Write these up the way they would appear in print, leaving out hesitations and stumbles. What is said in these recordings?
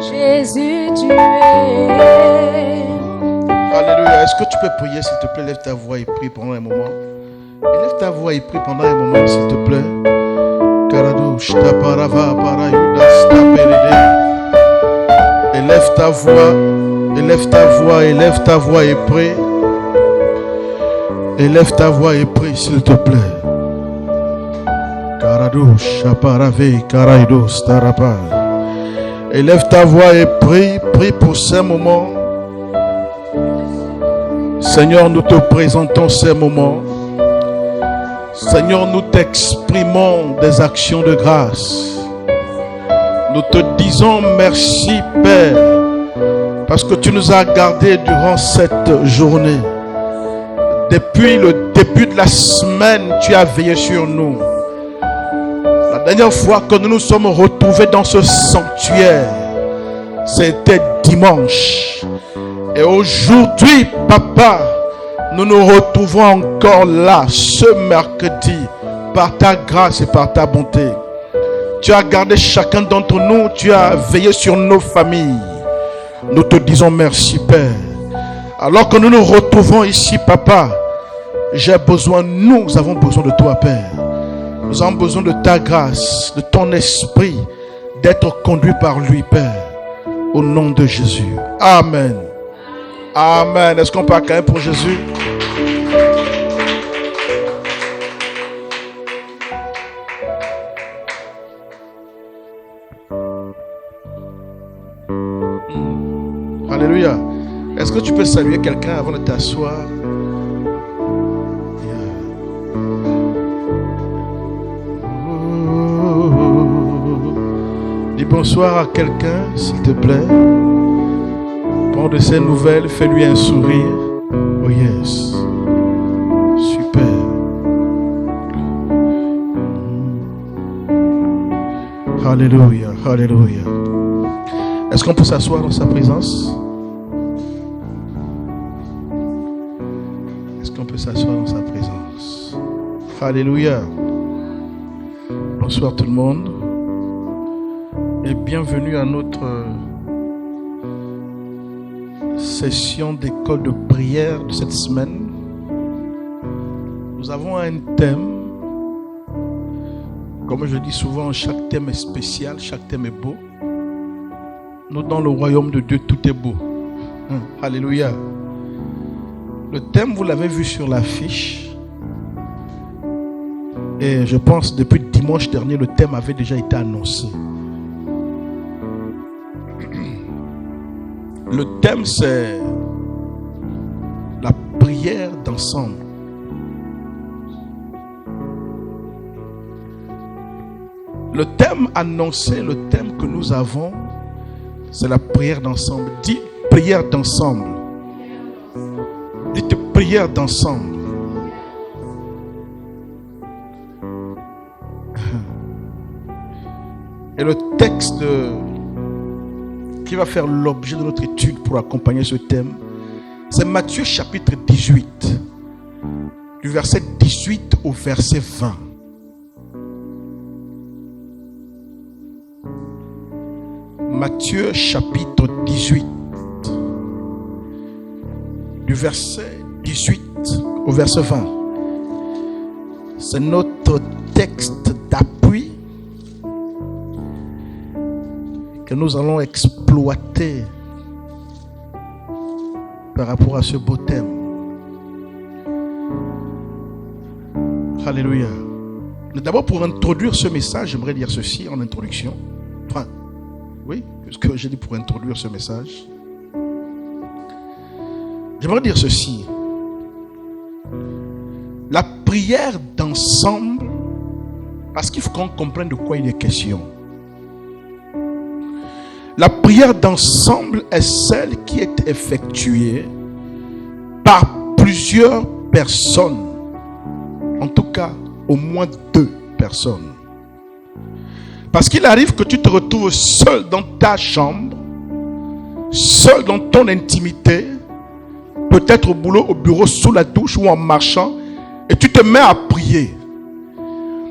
Jésus, tu es. Alléluia. Est-ce que tu peux prier, s'il te plaît? Lève ta voix et prie pendant un moment. Lève ta voix et prie pendant un moment, s'il te plaît. Élève ta voix, élève ta voix, élève ta voix et prie. Élève ta voix et prie, s'il te plaît. Élève ta voix et prie, prie pour ces moments. Seigneur, nous te présentons ces moments. Seigneur, nous t'exprimons des actions de grâce. Nous te disons merci, Père, parce que tu nous as gardés durant cette journée. Depuis le début de la semaine, tu as veillé sur nous. La dernière fois que nous nous sommes retrouvés dans ce sanctuaire, c'était dimanche. Et aujourd'hui, Papa, nous nous retrouvons encore là, ce mercredi, par ta grâce et par ta bonté. Tu as gardé chacun d'entre nous, tu as veillé sur nos familles. Nous te disons merci, Père. Alors que nous nous retrouvons ici, Papa, nous avons besoin de toi, Père. Nous avons besoin de ta grâce, de ton esprit, d'être conduit par lui, Père. Au nom de Jésus. Amen. Amen. Est-ce qu'on peut acclamer pour Jésus? Alléluia. Est-ce que tu peux saluer quelqu'un avant de t'asseoir? Dis bonsoir à quelqu'un, s'il te plaît. Prends de ses nouvelles, fais-lui un sourire. Oh yes. Super. Alléluia, alléluia. Est-ce qu'on peut s'asseoir dans sa présence? Est-ce qu'on peut s'asseoir dans sa présence? Alléluia. Bonsoir tout le monde. Et bienvenue à notre session d'école de prière de cette semaine. Nous avons un thème. Comme je dis souvent, chaque thème est spécial, chaque thème est beau. Nous, dans le royaume de Dieu, tout est beau. Alléluia. Le thème, vous l'avez vu sur l'affiche. Et je pense depuis dimanche dernier, le thème avait déjà été annoncé. Le thème, c'est la prière d'ensemble. Le thème annoncé, le thème que nous avons, c'est la prière d'ensemble. Dis prière d'ensemble. Dites prière d'ensemble. Et le texte qui va faire l'objet de notre étude pour accompagner ce thème, c'est Matthieu chapitre 18, du verset 18 au verset 20. Matthieu chapitre 18, du verset 18 au verset 20. C'est notre texte d'appui que nous allons exploiter par rapport à ce beau thème. Alléluia. D'abord, pour introduire ce message, j'aimerais dire ceci en introduction. Enfin, oui, ce que j'ai dit pour introduire ce message. J'aimerais dire ceci. La prière d'ensemble, parce qu'il faut qu'on comprenne de quoi il est question. La prière d'ensemble est celle qui est effectuée par plusieurs personnes. En tout cas, au moins 2 personnes. Parce qu'il arrive que tu te retrouves seul dans ta chambre, seul dans ton intimité, peut-être au boulot, au bureau, sous la douche ou en marchant, et tu te mets à prier.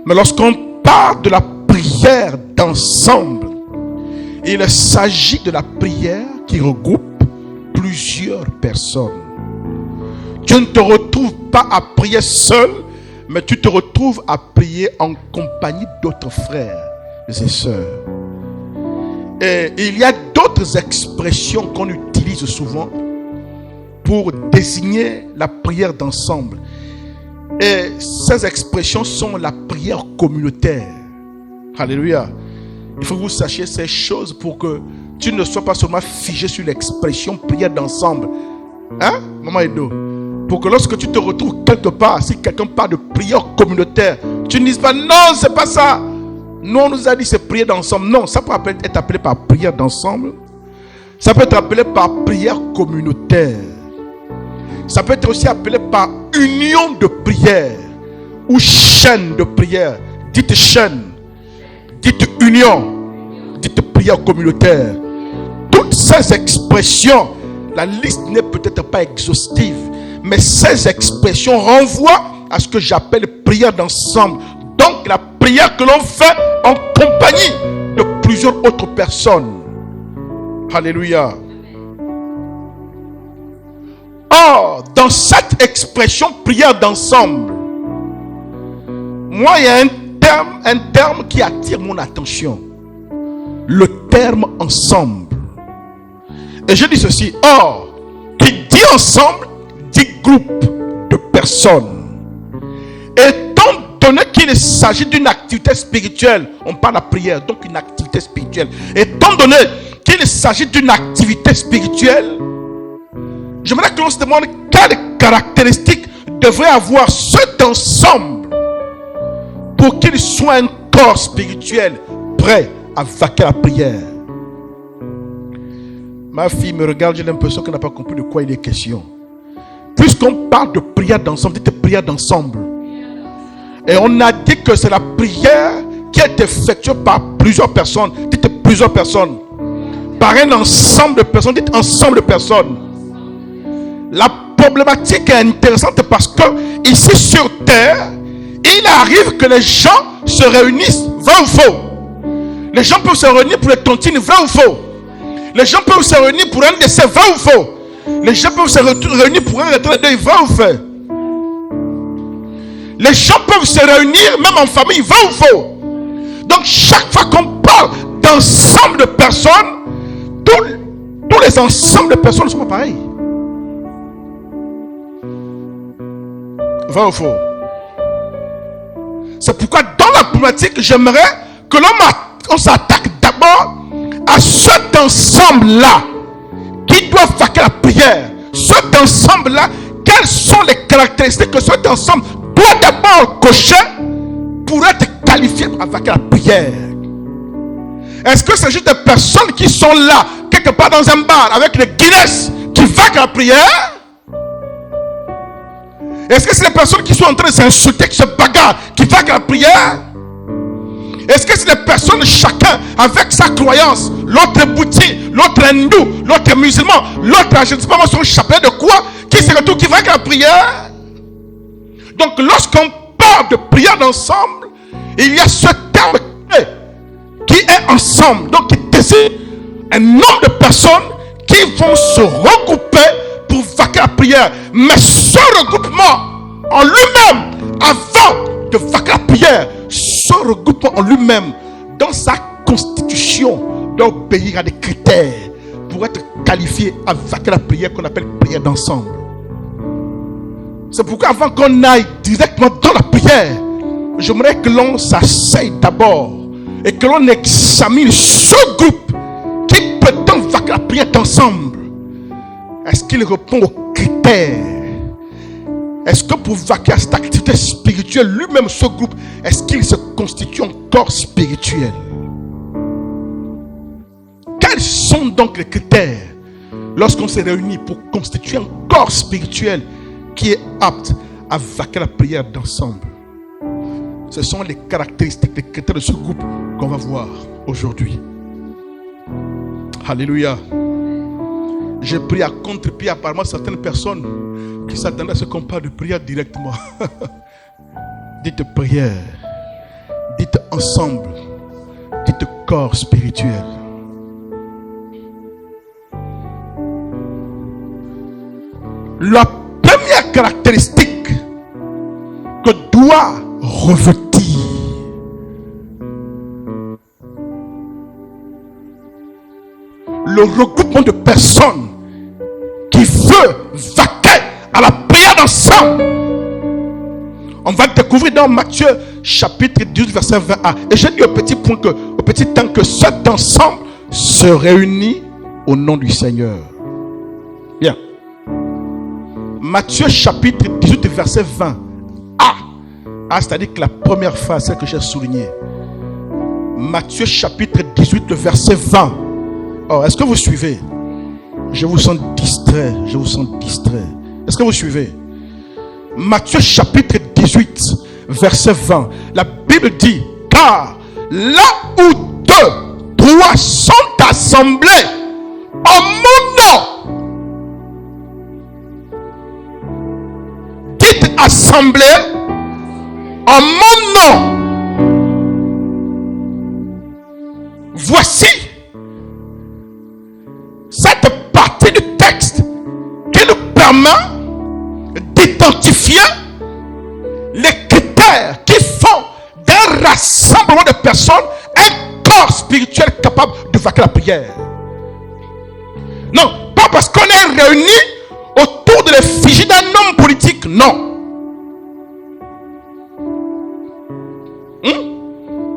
Mais lorsqu'on parle de la prière d'ensemble, il s'agit de la prière qui regroupe plusieurs personnes. Tu ne te retrouves pas à prier seul, mais tu te retrouves à prier en compagnie d'autres frères et sœurs. Et il y a d'autres expressions qu'on utilise souvent pour désigner la prière d'ensemble. Et ces expressions sont la prière communautaire. Alléluia. Il faut que vous sachiez ces choses pour que tu ne sois pas seulement figé sur l'expression prière d'ensemble. Hein, Maman Edo? Pour que lorsque tu te retrouves quelque part, si quelqu'un parle de prière communautaire, tu ne dises pas non, c'est pas ça. Nous, on nous a dit c'est prière d'ensemble. Non, ça peut être appelé par prière d'ensemble. Ça peut être appelé par prière communautaire. Ça peut être aussi appelé par union de prière ou chaîne de prière. Dites chaîne, dites union, dites prière communautaire. Toutes ces expressions, la liste n'est peut-être pas exhaustive, mais ces expressions renvoient à ce que j'appelle prière d'ensemble. Donc la prière que l'on fait en compagnie de plusieurs autres personnes. Alléluia. Or, dans cette expression prière d'ensemble, moi il y a un terme qui attire mon attention. Le terme ensemble. Et je dis ceci. Or, qui dit ensemble, dit groupe de personnes. Étant donné qu'il s'agit d'une activité spirituelle, on parle de la prière, donc une activité spirituelle. Étant donné qu'il s'agit d'une activité spirituelle, j'aimerais que l'on se demande quelles caractéristiques devrait avoir cet ensemble pour qu'il soit un corps spirituel prêt à vaquer la prière. Ma fille me regarde, j'ai l'impression qu'elle n'a pas compris de quoi il est question. Puisqu'on parle de prière d'ensemble, dites prière d'ensemble. Et on a dit que c'est la prière qui est effectuée par plusieurs personnes. Dites plusieurs personnes. Par un ensemble de personnes, dites ensemble de personnes. La problématique est intéressante parce que ici sur terre, il arrive que les gens se réunissent, vrai ou faux. Les gens peuvent se réunir pour les tontines, vrai ou faux. Les gens peuvent se réunir pour un décès, vrai ou faux. Les gens peuvent se réunir pour un retrait de deuil, vrai ou faux. Les gens peuvent se réunir même en famille, vrai ou faux. Donc chaque fois qu'on parle d'ensemble de personnes, tous les ensembles de personnes ne sont pas pareils. Vrai ou faux? C'est pourquoi dans la problématique, j'aimerais que l'on s'attaque d'abord à cet ensemble-là qui doit vaquer la prière. Cet ensemble-là, quelles sont les caractéristiques que cet ensemble doit d'abord cocher pour être qualifié pour vaquer la prière? Est-ce que c'est juste des personnes qui sont là, quelque part dans un bar, avec les Guinness, qui vaquent la prière? Est-ce que c'est les personnes qui sont en train de s'insulter, qui se bagarrent, qui vaquent la prière? Est-ce que c'est les personnes, chacun avec sa croyance, l'autre bouddhiste, l'autre hindou, l'autre musulman, l'autre, je ne sais pas moi, son chapelet de quoi, qui se retrouve, qui vaquent la prière? Donc lorsqu'on parle de prière d'ensemble, il y a ce terme qui est ensemble, donc qui désigne un nombre de personnes qui vont se regrouper pour vaquer la prière. Mais ce regroupement en lui-même, avant de vaquer la prière, ce regroupement en lui-même, dans sa constitution, doit obéir à des critères pour être qualifié à vaquer la prière qu'on appelle prière d'ensemble. C'est pourquoi avant qu'on aille directement dans la prière, j'aimerais que l'on s'asseye d'abord et que l'on examine ce groupe qui prétend vaquer la prière d'ensemble. Est-ce qu'il répond aux critères? Est-ce que pour vaquer à cette activité spirituelle, lui-même, ce groupe, est-ce qu'il se constitue un corps spirituel? Quels sont donc les critères lorsqu'on s'est réunis pour constituer un corps spirituel qui est apte à vaquer la prière d'ensemble? Ce sont les caractéristiques, les critères de ce groupe qu'on va voir aujourd'hui. Alléluia. J'ai pris à contre-pied apparemment certaines personnes qui s'attendaient à ce qu'on parle de prière directement. Dites prière. Dites ensemble. corps spirituel. La première caractéristique que doit revêtir le regroupement de personnes qui veut vaquer à la prière d'ensemble. On va découvrir dans Matthieu chapitre 12 verset 20a. Et j'ai dit au petit temps que cet ensemble se réunit au nom du Seigneur. Bien. Matthieu chapitre 18 verset 20a. C'est-à-dire que la première phrase, celle que j'ai soulignée. Matthieu chapitre 18 le verset 20. Oh, est-ce que vous suivez? Je vous sens distrait. Est-ce que vous suivez? Matthieu chapitre 18 verset 20. La Bible dit: car là où 2, 3 sont assemblés en mon nom. Dites assemblés en mon nom. Voici cette partie du texte qui nous permet d'identifier les critères qui font d'un rassemblement de personnes un corps spirituel capable de vaquer la prière. Non, pas parce qu'on est réunis autour de l'effigie d'un homme politique, non.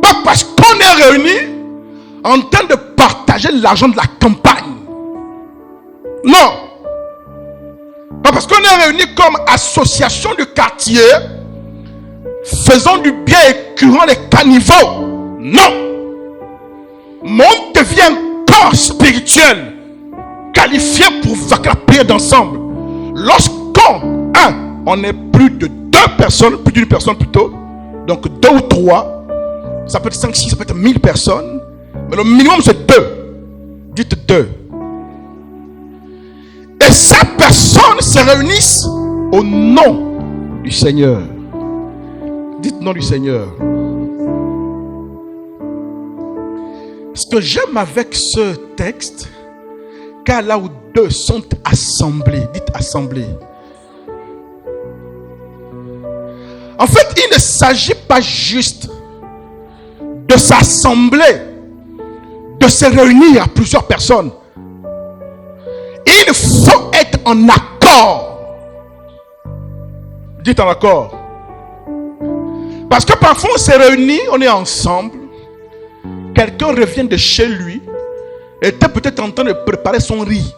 Pas parce qu'on est réunis en train de partager l'argent de la campagne. Non. Pas parce qu'on est réunis comme association de quartier, faisant du bien et curant les caniveaux. Non. Mais on devient un corps spirituel qualifié pour vaquer la prière d'ensemble. Lorsqu'on, on est plus de 2 personnes, plus d'une personne plutôt, donc 2 ou 3, ça peut être 5, 6, ça peut être 1000 personnes, mais le minimum c'est 2. Dites 2. Et ces personnes se réunissent au nom du Seigneur. Dites nom du Seigneur. Ce que j'aime avec ce texte, car là où 2 sont assemblés, dites assemblés. En fait, il ne s'agit pas juste de s'assembler, de se réunir à plusieurs personnes. Il faut être en accord. Dites en accord. Parce que parfois on s'est réunis, on est ensemble. Quelqu'un revient de chez lui et était peut-être en train de préparer son riz.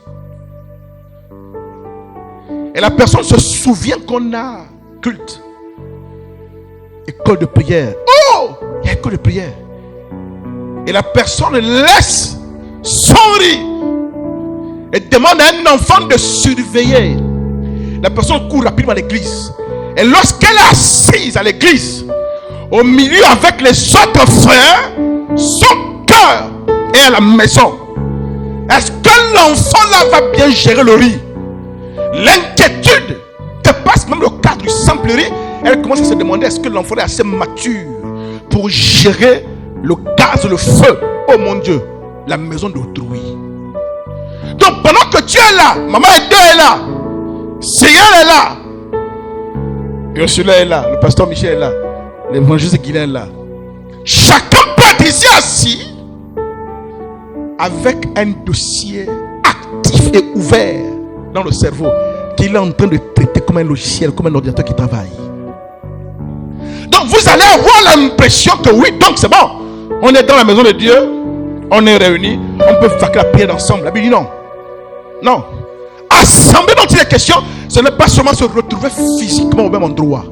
Et la personne se souvient qu'on a culte. École de prière. Oh, il y a école de prière. Et la personne laisse son riz et demande à un enfant de surveiller. La personne court rapidement à l'église. Et lorsqu'elle est assise à l'église, au milieu avec les autres frères, son cœur est à la maison. Est-ce que l'enfant là va bien gérer le riz? L'inquiétude dépasse même le cadre du simple riz. Elle commence à se demander, est-ce que l'enfant est assez mature pour gérer le gaz, le feu? Oh mon Dieu, la maison d'autrui. Donc pendant que tu es là, maman Edouard est là, Seigneur est là, Ursula est là, le pasteur Michel est là, l'évangéliste Guilain est là. Chacun peut être ici assis avec un dossier actif et ouvert dans le cerveau qu'il est en train de traiter comme un logiciel, comme un ordinateur qui travaille. Donc vous allez avoir l'impression que oui, donc c'est bon, on est dans la maison de Dieu, on est réunis, on peut faire la prière ensemble. La Bible dit non. Non. Assembler dont il est question, ce n'est pas seulement se retrouver physiquement au même endroit.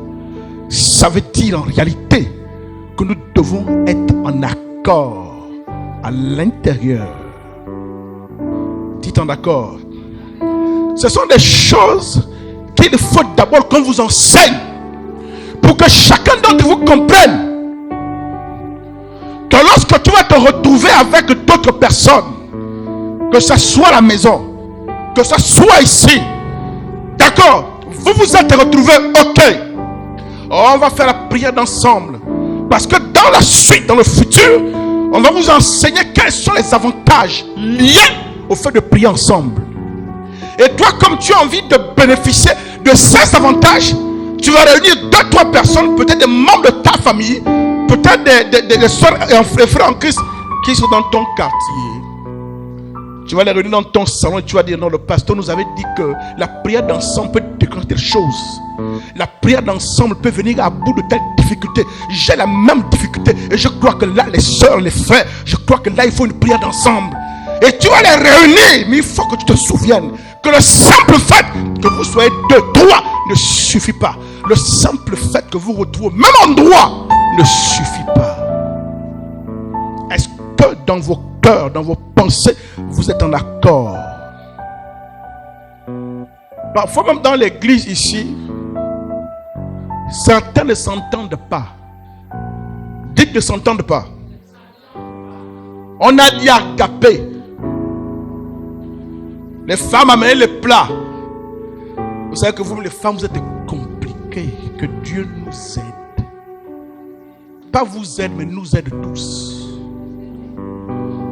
Ça veut dire en réalité que nous devons être en accord à l'intérieur. Dites en accord. Ce sont des choses qu'il faut d'abord qu'on vous enseigne pour que chacun d'entre vous comprenne que lorsque tu vas te retrouver avec d'autres personnes, que ce soit à la maison, que ce soit ici, d'accord, vous vous êtes retrouvés, ok, on va faire la prière d'ensemble, parce que dans la suite, dans le futur, On va vous enseigner quels sont les avantages liés au fait de prier ensemble. Et toi, comme tu as envie de bénéficier de ces avantages, tu vas réunir 2-3 personnes, peut-être des membres de ta famille, peut-être des soeurs et des frères en Christ qui sont dans ton quartier. Tu vas les réunir dans ton salon et tu vas dire, non, le pasteur nous avait dit que la prière d'ensemble peut déclencher telle chose. La prière d'ensemble peut venir à bout de telle difficulté. J'ai la même difficulté et je crois que là, les soeurs, les frères, je crois que là, il faut une prière d'ensemble. Et tu vas les réunir, mais il faut que tu te souviennes que le simple fait que vous soyez 2-3 ne suffit pas. Le simple fait que vous retrouvez au même endroit ne suffit pas. Est-ce que dans vos cœurs, dans vos pensées, vous êtes en accord? Parfois même dans l'église ici, certains ne s'entendent pas. Dites ne s'entendent pas. On a dit agapé. Les femmes amènent les plats. Vous savez que vous, les femmes, vous êtes compliquées. Que Dieu nous aide. Pas vous aide, mais nous aide tous.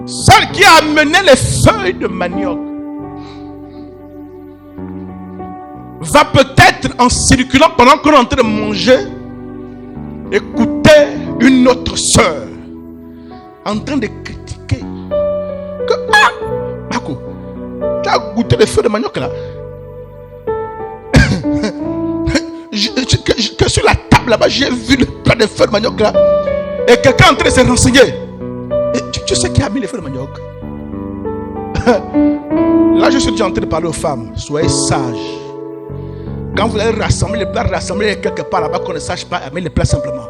Celle qui a amené les feuilles de manioc va peut-être, en circulant pendant qu'on est en train de manger, écouter une autre soeur en train de critiquer que Marco, tu as goûté les feuilles de manioc là. que sur la table là-bas, j'ai vu le plat de feuilles de manioc là. Et quelqu'un est en train de se renseigner. Et tu sais qui a mis les feuilles de manioc? Là, je suis déjà en train de parler aux femmes. Soyez sages. Quand vous allez rassembler les plats, rassembler quelque part là-bas qu'on ne sache pas, amener les plats simplement.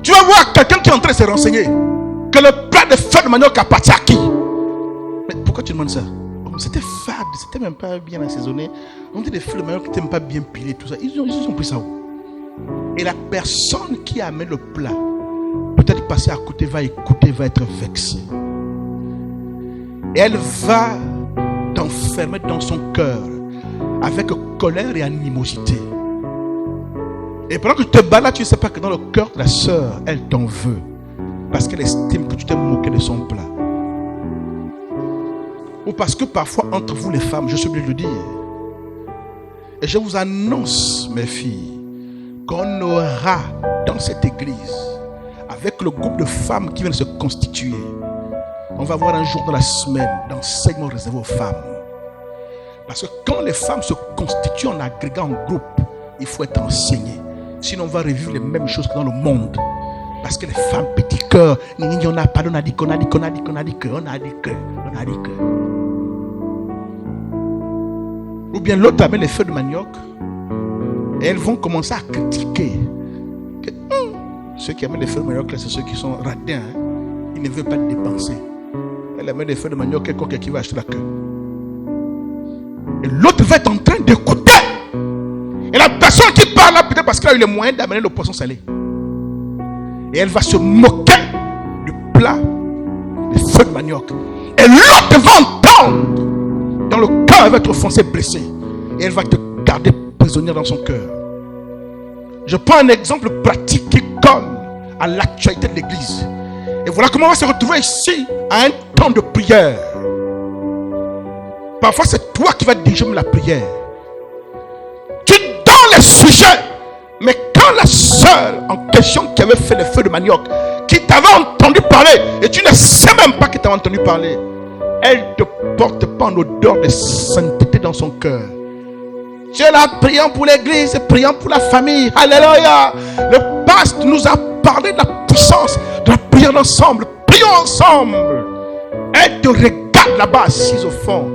Tu vas voir quelqu'un qui est en train de se renseigner que le plat de feuilles de manioc appartient à qui? Mais pourquoi tu demandes ça? C'était fade, c'était même pas bien assaisonné. On dit des feuilles de manioc qui n'étaient même pas bien pilées, tout ça. Ils ont pris ça où? Et la personne qui a amené le plat, peut-être passer à côté, va écouter, va être vexée. Et elle va t'enfermer dans son cœur avec colère et animosité. Et pendant que tu te bats là, tu ne sais pas que dans le cœur de la sœur, elle t'en veut. Parce qu'elle estime que tu t'es moqué de son plat. Ou parce que parfois, entre vous les femmes, je suis obligé de le dire. Et je vous annonce, mes filles, qu'on aura dans cette église, avec le groupe de femmes qui viennent se constituer, on va avoir un jour dans la semaine d'enseignement réservé aux femmes. Parce que quand les femmes se constituent en agrégat, en groupe, il faut être enseigné. Sinon, on va revivre les mêmes choses que dans le monde. Parce que les femmes, petits cœurs, on a pas, on a dit qu'on a dit qu'on a dit qu'on a dit que, on a dit que, on a dit que. Ou bien l'autre amène les feuilles de manioc et elles vont commencer à critiquer. Que, ceux qui amènent les feuilles de manioc, c'est ceux qui sont radins. Hein? Ils ne veulent pas dépenser. Elle amène les feuilles de manioc, quelqu'un qui va acheter la queue. Et l'autre va être en train d'écouter. Et la personne qui parle là, peut-être parce qu'elle a eu les moyens d'amener le poisson salé. Et elle va se moquer du plat des feuilles de manioc. Et l'autre va entendre. Dans le cœur, elle va être offensée, blessée. Et elle va te garder prisonnière dans son cœur. Je prends un exemple pratique qui colle à l'actualité de l'église. Et voilà comment on va se retrouver ici à un temps de prière. Parfois, c'est toi qui vas diriger la prière. Tu donnes les sujets. Mais quand la sœur en question qui avait fait les feuilles de manioc, qui t'avait entendu parler, et tu ne sais même pas qu'elle t'avait entendu parler, elle ne te porte pas en odeur de sainteté dans son cœur. Tu es là priant pour l'église, priant pour la famille. Alléluia. Le pasteur nous a parlé de la puissance de la prière ensemble. Prions ensemble. Elle te regarde là-bas assise au fond.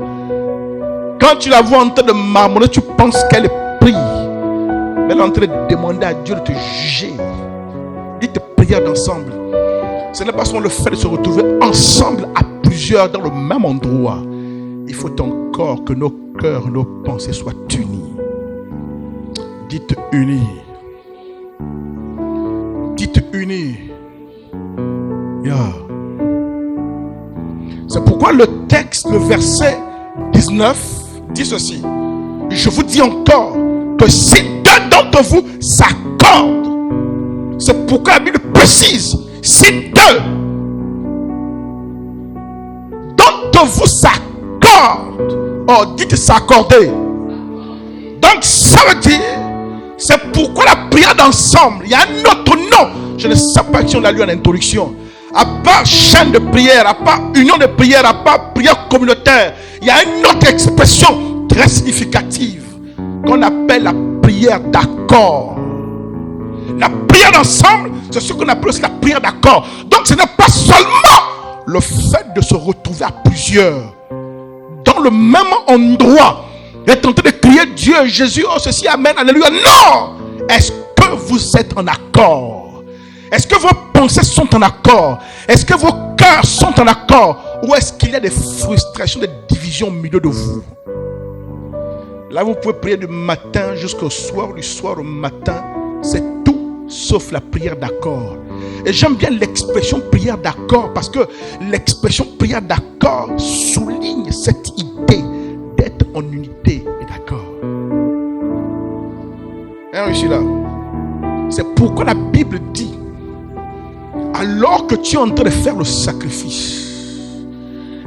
Quand tu la vois en train de marmonner, tu penses qu'elle prie. Mais elle est en train de demander à Dieu de te juger. Dites prière d'ensemble. Ce n'est pas seulement le fait de se retrouver ensemble à plusieurs dans le même endroit. Il faut encore que nos cœurs, nos pensées soient unis. Dites unis. Dites unis. Yeah. C'est pourquoi le texte, le verset 19 dit ceci. Je vous dis encore que si deux d'entre vous s'accordent, c'est pourquoi la Bible précise, Si deux d'entre vous s'accordent, oh, dites s'accorder. Donc ça veut dire, c'est pourquoi la prière d'ensemble, il y a un autre nom. Je ne sais pas si on l'a lu en introduction. À part chaîne de prière, à part union de prière, à part prière communautaire, il y a une autre expression très significative qu'on appelle la prière d'accord. La prière d'ensemble, c'est ce qu'on appelle aussi la prière d'accord. Donc ce n'est pas seulement le fait de se retrouver à plusieurs dans le même endroit, être en train de crier Dieu, Jésus, oh ceci, Amen, Alléluia. Non! Est-ce que vous êtes en accord? Est-ce que vos pensées sont en accord? Est-ce que vos cœurs sont en accord? Ou est-ce qu'il y a des frustrations, des divisions au milieu de vous? Là, vous pouvez prier du matin jusqu'au soir, du soir au matin. C'est tout sauf la prière d'accord. Et j'aime bien l'expression prière d'accord parce que l'expression prière d'accord souligne cette idée d'être en unité et d'accord. Hein, ici là. C'est pourquoi la Bible dit, alors que tu es en train de faire le sacrifice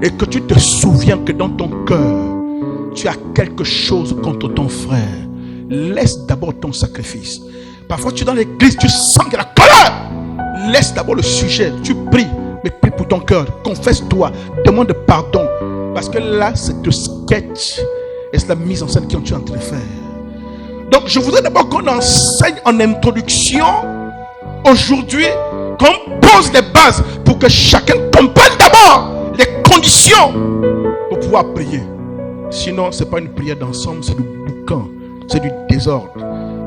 et que tu te souviens que dans ton cœur tu as quelque chose contre ton frère, laisse d'abord ton sacrifice. Parfois tu es dans l'église, tu sens qu'il y a la colère. Laisse d'abord le sujet, tu pries, mais prie pour ton cœur, confesse-toi, demande pardon, parce que là c'est le sketch et c'est la mise en scène que tu es en train de faire. Donc je voudrais d'abord qu'on enseigne en introduction aujourd'hui, qu'on pose les bases pour que chacun comprenne d'abord les conditions pour pouvoir prier. Sinon, ce n'est pas une prière d'ensemble, c'est du boucan, c'est du désordre.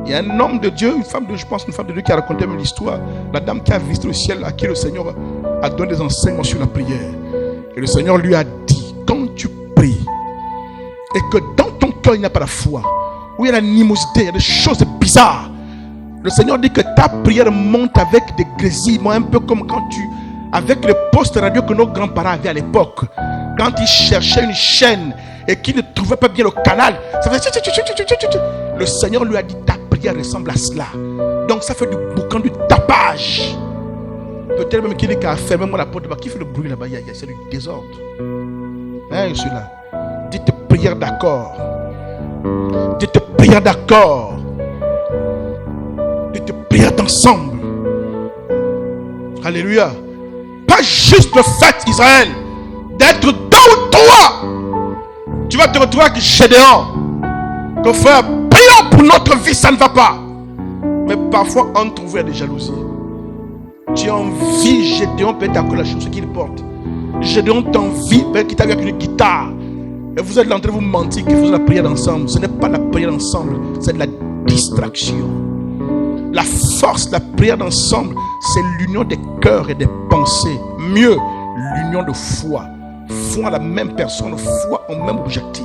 Il y a un homme de Dieu, une femme de Dieu qui a raconté même l'histoire, la dame qui a visité le ciel, à qui le Seigneur a donné des enseignements sur la prière. Et le Seigneur lui a dit, quand tu pries et que dans ton cœur il n'y a pas la foi, où il y a l'animosité, il y a des choses bizarres, le Seigneur dit que ta prière monte avec des grésillements, un peu comme quand avec le poste radio que nos grands-parents avaient à l'époque, quand ils cherchaient une chaîne et qu'ils ne trouvaient pas bien le canal, ça faisait... Le Seigneur lui a dit, ta prière ressemble à cela. Donc ça fait du boucan, du tapage. Peut-être même qu'il dit qu'à fermer moi la porte, qui fait le bruit là-bas? C'est du désordre. Hein, je suis là. Dites prière d'accord. Dites prière d'accord. Dites prière d'ensemble. Alléluia. Pas juste le fait, Israël, d'être deux ou trois. Tu vas te retrouver avec Gédéon. Que frère, prions pour notre vie, ça ne va pas. Mais parfois, entre vous, il y a des jalousies. Tu envies Gédéon, peut-être à cause de la chose qu'il porte. Gédéon t'envie, peut-être qu'il t'a vu avec une guitare. Et vous êtes en train de vous mentir que vous faites la prière ensemble. Ce n'est pas la prière ensemble, c'est de la distraction. La force de la prière d'ensemble, c'est l'union des cœurs et des pensées. Mieux, l'union de foi. Foi à la même personne, foi au même objectif.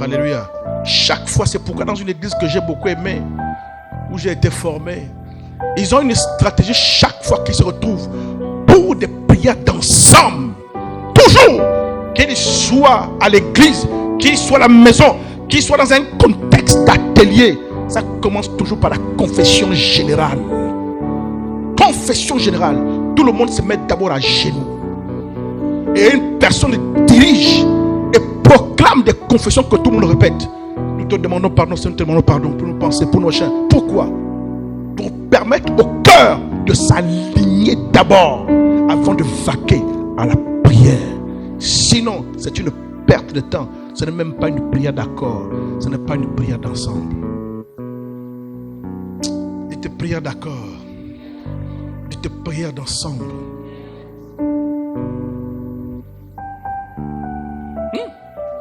Alléluia. Chaque fois, c'est pourquoi dans une église que j'ai beaucoup aimée, où j'ai été formé, ils ont une stratégie chaque fois qu'ils se retrouvent pour des prières d'ensemble. Toujours, qu'ils soient à l'église, qu'ils soient à la maison, qu'ils soient dans un contexte d'atelier. Ça commence toujours par la confession générale. Confession générale. Tout le monde se met d'abord à genoux. Et une personne dirige et proclame des confessions que tout le monde répète. Nous te demandons pardon, nous te demandons pardon pour nos pensées, pour nos chiens. Pourquoi? Pour permettre au cœur de s'aligner d'abord avant de vaquer à la prière. Sinon, c'est une perte de temps. Ce n'est même pas une prière d'accord. Ce n'est pas une prière d'ensemble. Dites prière d'accord. Dites prière d'ensemble.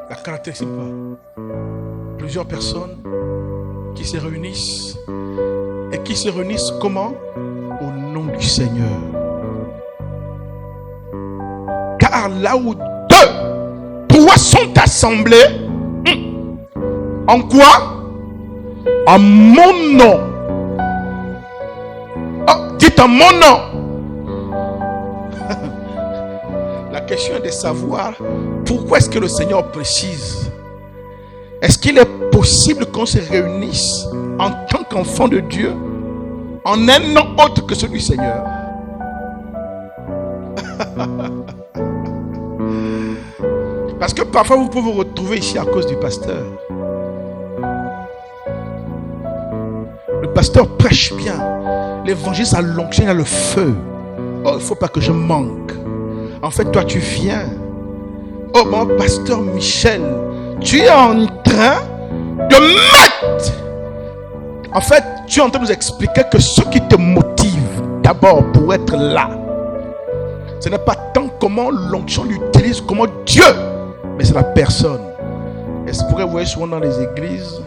La caractéristique pas. Plusieurs personnes qui se réunissent. Et qui se réunissent comment? Au nom du Seigneur. Car là où deux, trois sont assemblés, en quoi? En mon nom. Oh, dites en mon nom. La question est de savoir pourquoi est-ce que le Seigneur précise. Est-ce qu'il est possible qu'on se réunisse en tant qu'enfant de Dieu en un nom autre que celui du Seigneur. Parce que parfois vous pouvez vous retrouver ici à cause du pasteur. Le pasteur prêche bien. L'évangile, ça l'onction, il a le feu. Oh, il ne faut pas que je manque. En fait, toi, tu viens. Oh, mon pasteur Michel, tu es en train de mettre. En fait, tu es en train de nous expliquer que ce qui te motive d'abord pour être là, ce n'est pas tant comment l'onction l'utilise, comment Dieu, mais c'est la personne. Et c'est pourquoi vous voyez souvent dans les églises,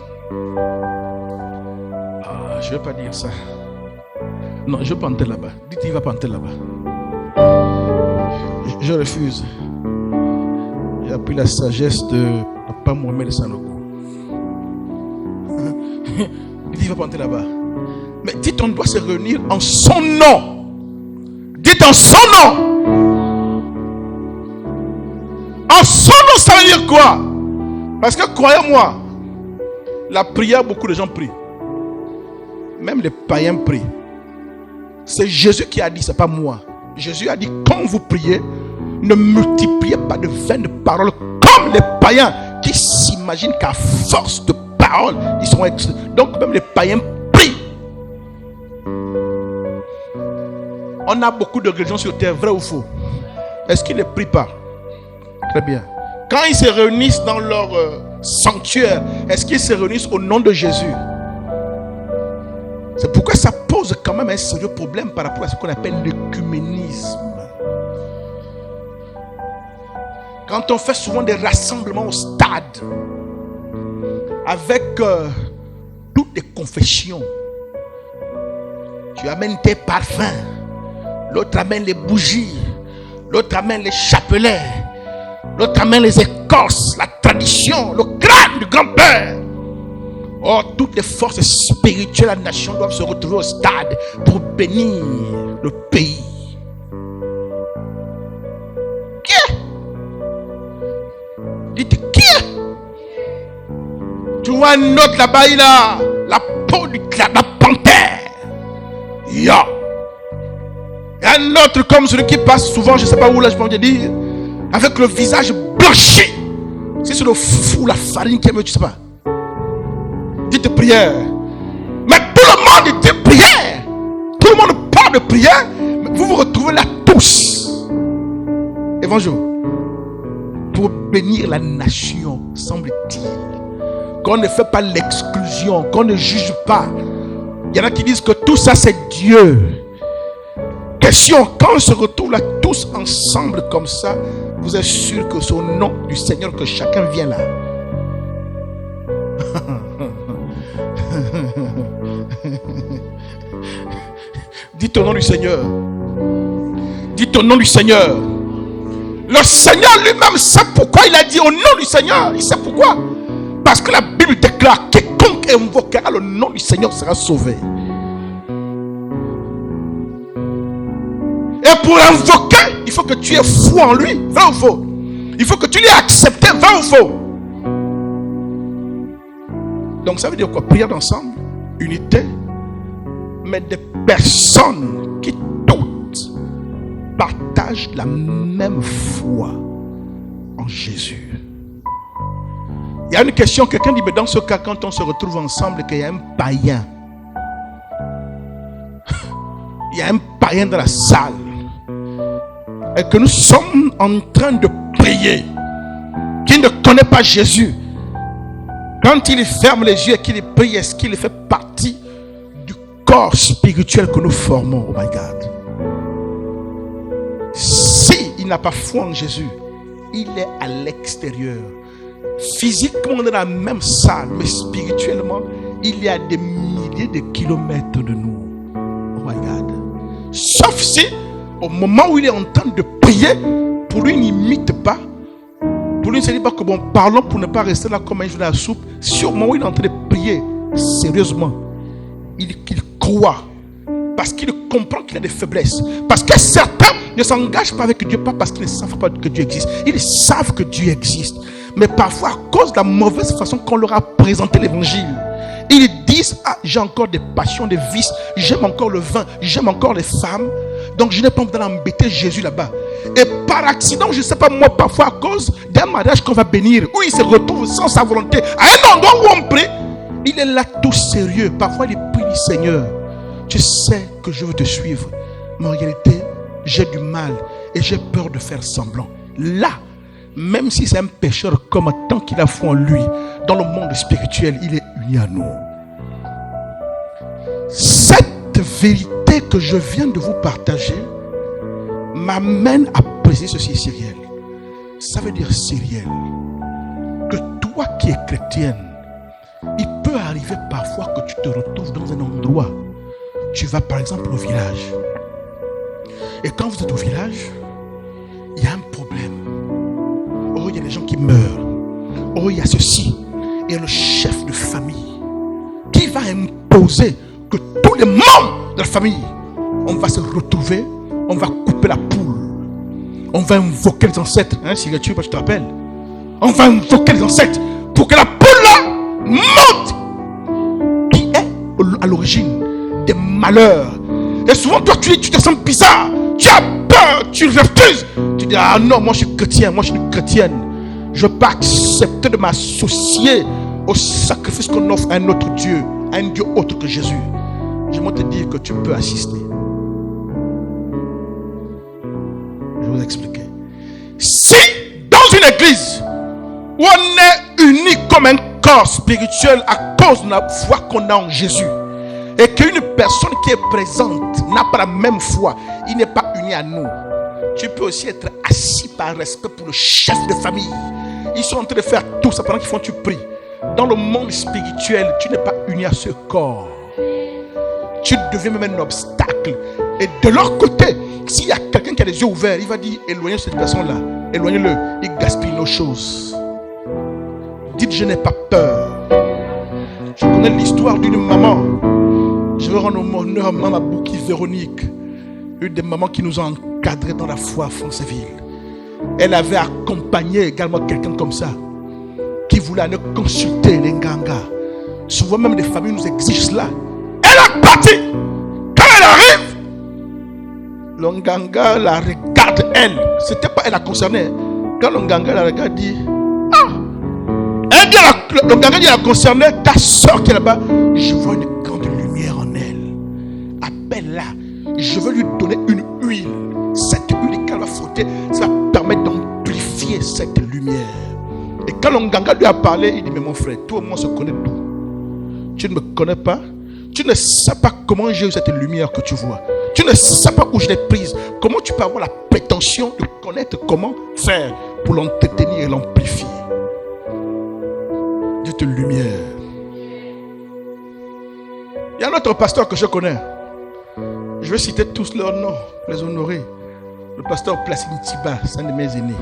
je ne vais pas dire ça. Non, je vais pas entrer là-bas. Dites, il va pas entrer là-bas. Je refuse. J'ai appris la sagesse de Papa Mohamed Sanogo. Il dit, il va pas entrer là-bas. Mais dites, on doit se réunir en son nom. Dites en son nom. En son nom, ça veut dire quoi? Parce que croyez-moi, la prière, beaucoup de gens prient. Même les païens prient. C'est Jésus qui a dit, c'est pas moi. Jésus a dit, quand vous priez, ne multipliez pas de vaines paroles comme les païens qui s'imaginent qu'à force de paroles, ils sont donc même les païens prient. On a beaucoup de religions sur terre, vrai ou faux? Est-ce qu'ils ne prient pas? Très bien. Quand ils se réunissent dans leur sanctuaire, est-ce qu'ils se réunissent au nom de Jésus? C'est pourquoi ça pose quand même un sérieux problème par rapport à ce qu'on appelle l'œcuménisme. Quand on fait souvent des rassemblements au stade avec toutes les confessions, tu amènes tes parfums, l'autre amène les bougies, l'autre amène les chapelets, l'autre amène les écorces, la tradition, le crâne du grand-père. Oh, toutes les forces spirituelles de la nation doivent se retrouver au stade pour bénir le pays. Qui est? Dites qui est? Tu vois un autre là-bas, il a la peau de la panthère. Ya. Et un autre comme celui qui passe souvent, je ne sais pas où là, je peux te dire, avec le visage blanchi. Si c'est le fou, la farine qui aime, tu ne sais pas. Dites prière. Mais tout le monde dit prière. Tout le monde parle de prière. Mais vous vous retrouvez là tous. Évangile. Pour bénir la nation, semble-t-il. Qu'on ne fait pas l'exclusion, qu'on ne juge pas. Il y en a qui disent que tout ça c'est Dieu. Question, quand on se retrouve là tous ensemble comme ça, vous êtes sûr que c'est au nom du Seigneur que chacun vient là? Dites au nom du Seigneur. Dites au nom du Seigneur. Le Seigneur lui-même sait pourquoi il a dit au nom du Seigneur. Il sait pourquoi. Parce que la Bible déclare: quiconque invoquera le nom du Seigneur sera sauvé. Et pour l'invoquer, il faut que tu aies foi en lui. Vrai ou faux? Il faut que tu l'aies accepté. Vrai ou faux? Donc ça veut dire quoi? Prière d'ensemble, unité, mais des personnes qui toutes partagent la même foi en Jésus. Il y a une question, quelqu'un dit, mais dans ce cas, quand on se retrouve ensemble, qu'il y a un païen, il y a un païen dans la salle, et que nous sommes en train de prier, qui ne connaît pas Jésus, quand il ferme les yeux et qu'il prie, est-ce qu'il fait partie du corps spirituel que nous formons? Oh my God. Si il n'a pas foi en Jésus, il est à l'extérieur. Physiquement, on est dans la même salle, mais spirituellement, il est à des milliers de kilomètres de nous. Oh my God. Sauf si, au moment où il est en train de prier, pour lui, il n'imite pas. Pour lui, il ne se dit pas que bon, parlons pour ne pas rester là comme un jour à la soupe. Si au moment où il est en train de prier, sérieusement, il croit. Parce qu'il comprend qu'il a des faiblesses. Parce que certains ne s'engagent pas avec Dieu, pas parce qu'ils ne savent pas que Dieu existe. Ils savent que Dieu existe. Mais parfois, à cause de la mauvaise façon qu'on leur a présenté l'évangile, Ils disent, ah, j'ai encore des passions, des vices, j'aime encore le vin, j'aime encore les femmes, donc je n'ai pas envie d'embêter Jésus là-bas. Et par accident, je ne sais pas moi, parfois à cause d'un mariage qu'on va bénir, où il se retrouve sans sa volonté, à un endroit où on prie, il est là tout sérieux. Parfois il prie, Seigneur, tu sais que je veux te suivre, mais en réalité, j'ai du mal et j'ai peur de faire semblant. Là, même si c'est un pécheur, comme tant qu'il a foi en lui, dans le monde spirituel, il est uni à nous. Cette vérité que je viens de vous partager m'amène à préciser ceci, Cyrielle. Ça veut dire, Cyrielle, que toi qui es chrétienne, il peut arriver parfois que tu te retrouves dans un endroit. Tu vas par exemple au village. Et quand vous êtes au village, il y a un problème. Oh, il y a des gens qui meurent. Oh, il y a ceci. Et le chef de famille qui va imposer que tous les membres de la famille, on va se retrouver, on va couper la poule, on va invoquer les ancêtres. Si tu te rappelles, on va invoquer les ancêtres pour que la poule là monte, qui est à l'origine des malheurs. Et souvent toi tu te sens bizarre, tu as peur, tu refuses, tu dis ah non, moi je suis chrétien, moi je suis chrétienne, je ne peux pas accepter de m'associer au sacrifice qu'on offre à un autre Dieu, à un Dieu autre que Jésus. J'aimerais te dire que tu peux assister. Je vais vous expliquer. Si dans une église où on est unis comme un corps spirituel à cause de la foi qu'on a en Jésus, et qu'une personne qui est présente n'a pas la même foi, il n'est pas uni à nous, tu peux aussi être assis par respect pour le chef de famille. Ils sont en train de faire tout ça pendant qu'ils font, tu pries. Dans le monde spirituel, tu n'es pas uni à ce corps. Tu deviens même un obstacle. Et de leur côté, s'il y a quelqu'un qui a les yeux ouverts, il va dire éloignez cette personne-là, éloignez-le, il gaspille nos choses. Dites je n'ai pas peur. Je connais l'histoire d'une maman. Je veux rendre honneur à Maman Bouki Véronique, une des mamans qui nous a encadrés dans la foi à Franceville. Elle avait accompagné également quelqu'un comme ça, qui voulait aller consulter les Nganga. Souvent même des familles nous exigent cela. Elle a parti. Quand elle arrive, le Nganga la regarde elle. C'était pas elle la concernée. Quand le Nganga la regarde, dit ah, elle dit le Nganga dit à la concernée, ta soeur qui est là-bas, je vois une grande lumière en elle. Appelle-la. Je veux lui donner une huile. Cette huile qu'elle va frotter, ça va permettre d'amplifier cette lumière. Et quand l'Onganga lui a parlé, il dit mais mon frère, toi et moi on se connaît d'où? Tu ne me connais pas? Tu ne sais pas comment j'ai eu cette lumière que tu vois. Tu ne sais pas où je l'ai prise. Comment tu peux avoir la prétention de connaître comment faire pour l'entretenir et l'amplifier? Dites lumière. Il y a un autre pasteur que je connais. Je vais citer tous leurs noms, les honorer. Le pasteur Placide Tiba, c'est un de mes aînés.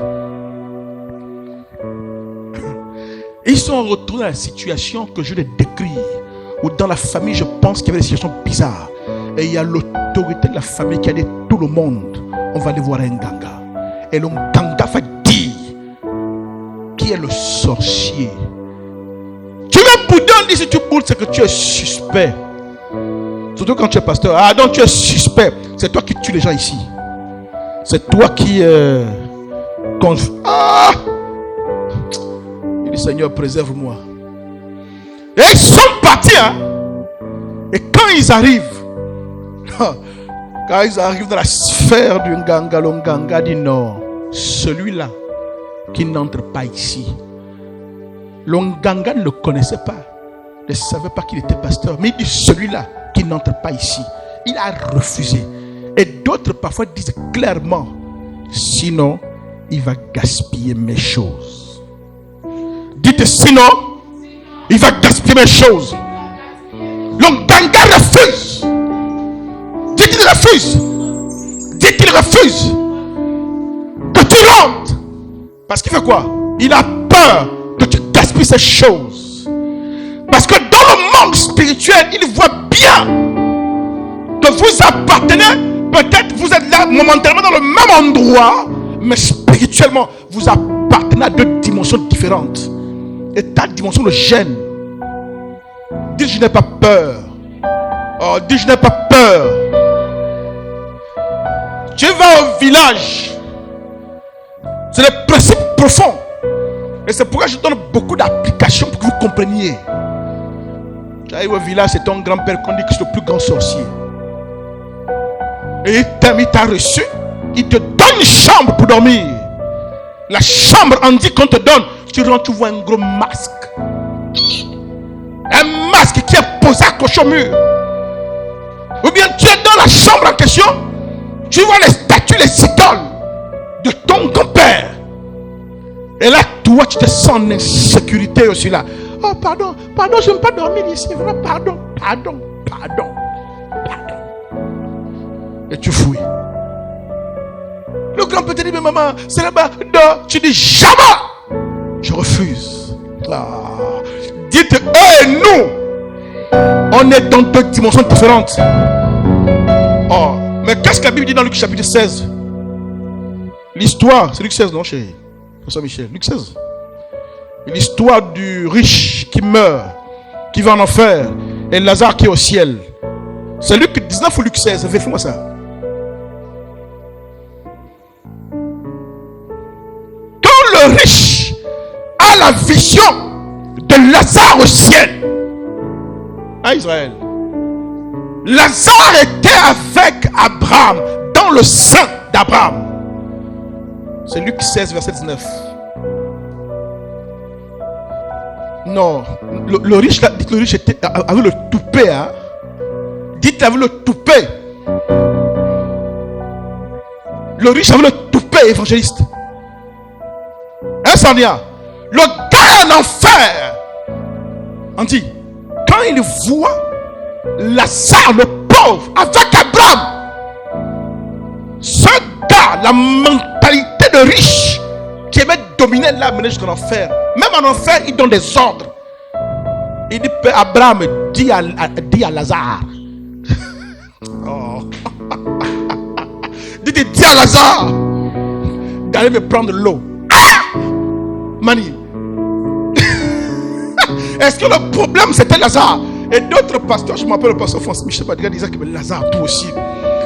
Ils sont retrouvés dans la situation que je les décris, où dans la famille, je pense qu'il y avait des situations bizarres. Et il y a l'autorité de la famille qui a dit tout le monde, on va aller voir un Nganga. Et le Nganga va dire qui est le sorcier. Tu veux bouder, on dit si tu boudes, c'est que tu es suspect. Surtout quand tu es pasteur. Ah non, tu es suspect. C'est toi qui tues les gens ici. C'est toi qui... Ah! Il dit Seigneur, préserve-moi. Et ils sont partis. Hein? Et quand ils arrivent, dans la sphère du Nganga, le Nganga dit non. Celui-là qui n'entre pas ici. Le Nganga ne le connaissait pas. Il ne savait pas qu'il était pasteur. Mais il dit celui-là qui n'entre pas ici. Il a refusé. Et d'autres parfois disent clairement, sinon, il va gaspiller mes choses. Dites sinon, il va gaspiller mes choses. Le Nganga refuse. Dites qu'il refuse. Dites qu'il refuse. Que tu rentres. Parce qu'il fait quoi? Il a peur que tu gaspilles ces choses. Parce que dans le monde spirituel, il voit bien que vous appartenez. Peut-être vous êtes là momentanément dans le même endroit, mais spirituellement, vous appartenez à deux dimensions différentes. Et ta dimension le gêne. Dis, je n'ai pas peur. Oh, dis, je n'ai pas peur. Tu vas au village. C'est le principe profond. Et c'est pourquoi je donne beaucoup d'applications pour que vous compreniez. Tu arrives au village, c'est ton grand-père qu'on dit que c'est le plus grand sorcier. Et il t'a reçu. Il te donne une chambre pour dormir. La chambre en dit qu'on te donne. Tu rentres, tu vois un gros masque. Un masque qui est posé accroché au mur. Ou bien tu es dans la chambre en question. Tu vois les statues, les idoles de ton grand-père. Et là, toi, tu te sens en insécurité aussi là. Oh, pardon, je n'aime pas dormir ici. Vraiment, pardon. Et tu fouilles. Le grand-père te dit, mais maman, c'est là-bas, dors. Tu dis, jamais. Je refuse. Dites, eux et nous, on est dans deux dimensions différentes. Oh, mais qu'est-ce que la Bible dit dans Luc chapitre 16? L'histoire, c'est Luc 16, non, chérie? François Michel, Luc 16. L'histoire du riche qui meurt, qui va en enfer, et Lazare qui est au ciel. C'est Luc 19 ou Luc 16? Vérifiez-moi ça. Quand le riche a la vision de Lazare au ciel, à Israël, Lazare était avec Abraham, dans le sein d'Abraham. C'est Luc 16, verset 19. Non, le riche, dites le riche avait le toupet. Hein? Dites avait le toupet. Le riche avait le toupet, évangéliste. Hein, Sania? Le gars en enfer. On dit, quand il voit Lazare, le pauvre, avec Abraham, ce gars, la mentalité de riche qui aimait dominer là, mener jusqu'en enfer. Même en enfer, il donne des ordres. Il dit, Père Abraham, dis à Lazare. Oh. Dis à Lazare d'aller me prendre l'eau. Ah! Mani. Est-ce que le problème c'était Lazare? Et d'autres pasteurs, je m'appelle le pasteur François Michel Padilla, disaient que Lazare, toi aussi,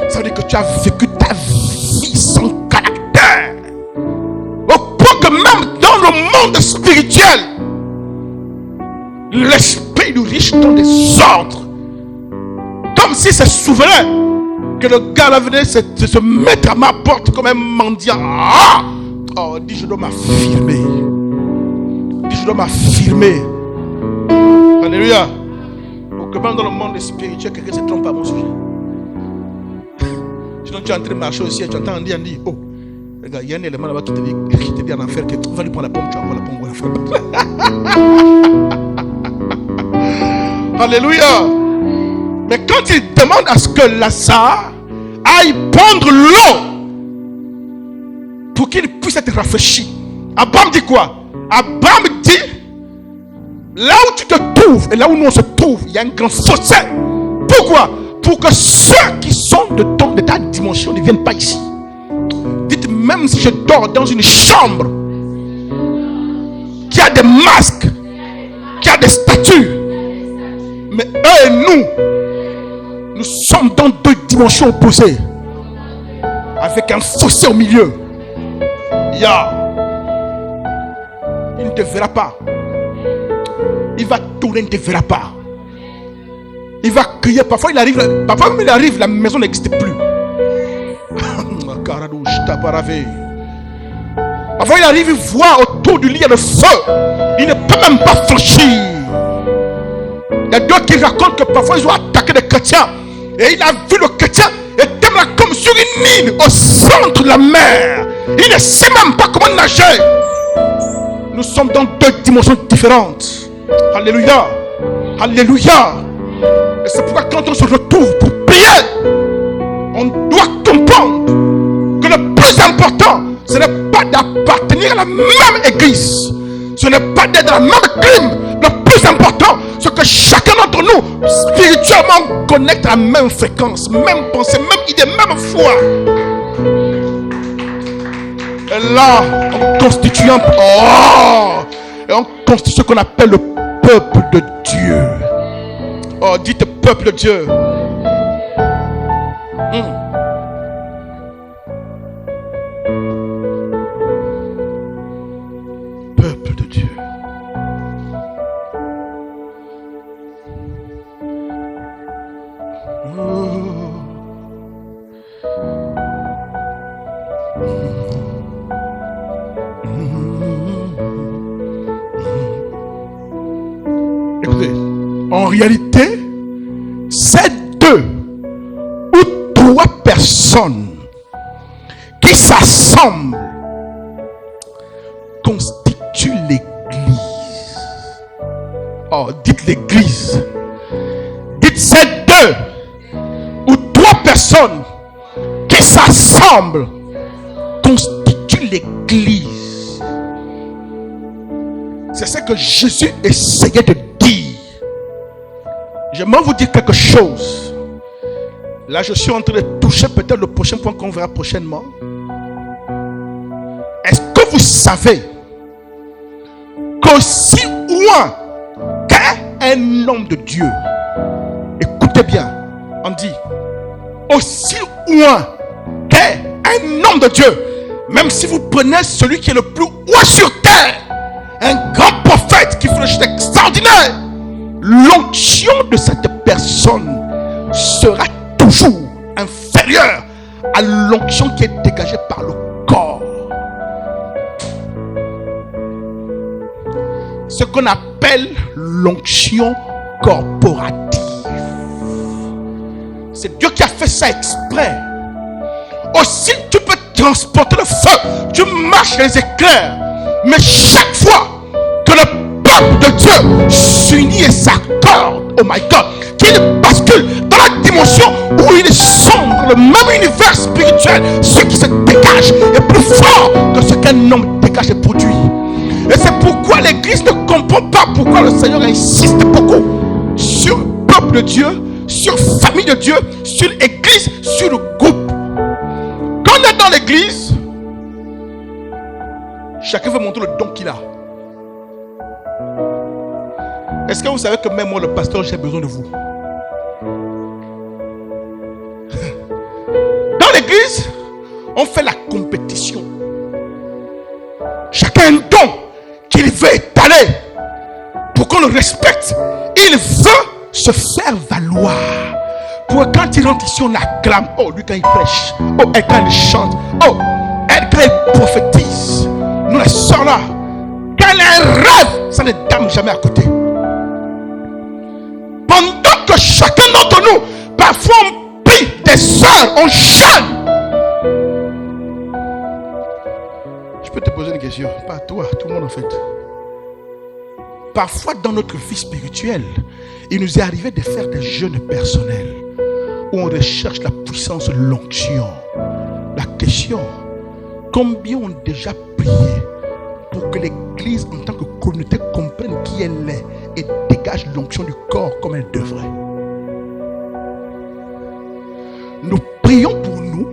ça veut dire que tu as vécu ta vie sans caractère. Au point que même dans le monde spirituel, l'esprit du riche donne des ordres. Comme si c'est souverain que le gars là venait se mettre à ma porte comme un mendiant. Ah! Oh, dis je dois m'affirmer. Dis je dois m'affirmer. Alléluia. Pour que même dans le monde spirituel, quelqu'un se trompe à mon sujet. Sinon tu es en train de marcher aussi et tu entends dire, oh, regarde, il y a un élément là-bas qui te dit en enfer que tu vas lui prendre la pomme, tu vas prendre la pomme, voilà. Alléluia. Mais quand il demande à ce que Lazare aille prendre l'eau pour qu'il puisse être rafraîchi, Abraham dit quoi? Abraham dit, là où tu te trouves et là où nous on se trouve, il y a un grand fossé. Pourquoi? Pour que ceux qui sont de ta dimension ne viennent pas ici. Dites, même si je dors dans une chambre qui a des masques, qui a des statues, mais eux et nous sommes dans deux dimensions opposées, avec un fossé au milieu. Il ne te verra pas. Il va tourner, il ne te verra pas. Il va crier. Parfois même il arrive, la maison n'existe plus. Parfois il arrive, il voit autour du lit il y a le feu. Il ne peut même pas franchir. Il y a d'autres qui racontent que parfois ils ont attaqué des chrétiens. Et il a vu le chrétien était là comme sur une île au centre de la mer. Il ne sait même pas comment nager. Nous sommes dans deux dimensions différentes. Alléluia. Alléluia. Et c'est pourquoi quand on se retrouve pour prier, on doit comprendre que le plus important, ce n'est pas d'appartenir à la même église. Ce n'est pas d'être dans la même crime. Le plus important, c'est que chacun d'entre nous, spirituellement, connecte à la même fréquence, même pensée, même idée, même foi. Et là, on constitue on constitue ce qu'on appelle le peuple de Dieu. Oh, dites peuple de Dieu. Peuple de Dieu. Écoutez, en réalité, c'est 2 ou 3 personnes qui s'assemblent constituent l'église. Oh, dites l'église. Dites c'est 2 ou 3 personnes qui s'assemblent constituent l'église. C'est ce que Jésus essayait de dire. J'aimerais vous dire quelque chose. Là, je suis en train de toucher peut-être le prochain point qu'on verra prochainement. Est-ce que vous savez qu'aussi loin qu'un homme de Dieu, écoutez bien, on dit, aussi loin qu'un homme de Dieu, même si vous prenez celui qui est le plus haut sur terre, un grand prophète qui fait des choses extraordinaires, l'onction de cette personne sera toujours inférieure à l'onction qui est dégagée par le corps. Ce qu'on appelle l'onction corporative. C'est Dieu qui a fait ça exprès. Aussi, tu peux transporter le feu, tu marches les éclairs, mais chaque fois que le peuple de Dieu s'unit et s'accorde, oh my God, qu'il bascule dans la dimension où il sombre dans le même univers spirituel, ce qui se dégage est plus fort que ce qu'un homme dégage et produit. Et c'est pourquoi l'église ne comprend pas pourquoi le Seigneur insiste beaucoup sur le peuple de Dieu, sur la famille de Dieu, sur l'église, sur le groupe. Quand on est dans l'église, chacun veut montrer le don qu'il a. Est-ce que vous savez que même moi, le pasteur, j'ai besoin de vous? Dans l'église, on fait la compétition. Chacun a un don qu'il veut étaler pour qu'on le respecte. Il veut se faire valoir. Pour que quand il rentre ici, on acclame. Oh, lui quand il prêche. Oh, elle quand il chante. Oh, elle quand elle prophétise. Nous, les soeurs là, quand elle a un rêve, ça ne dame jamais à côté. Pendant que chacun d'entre nous, parfois on prie des heures, on jeûne. Je peux te poser une question, pas toi, tout le monde en fait. Parfois dans notre vie spirituelle, il nous est arrivé de faire des jeûnes personnels où on recherche la puissance, l'onction. La question, combien ont déjà prié pour que l'église en tant que communauté comprenne qui elle est et dégage l'onction du corps comme elle devrait? Nous prions pour nous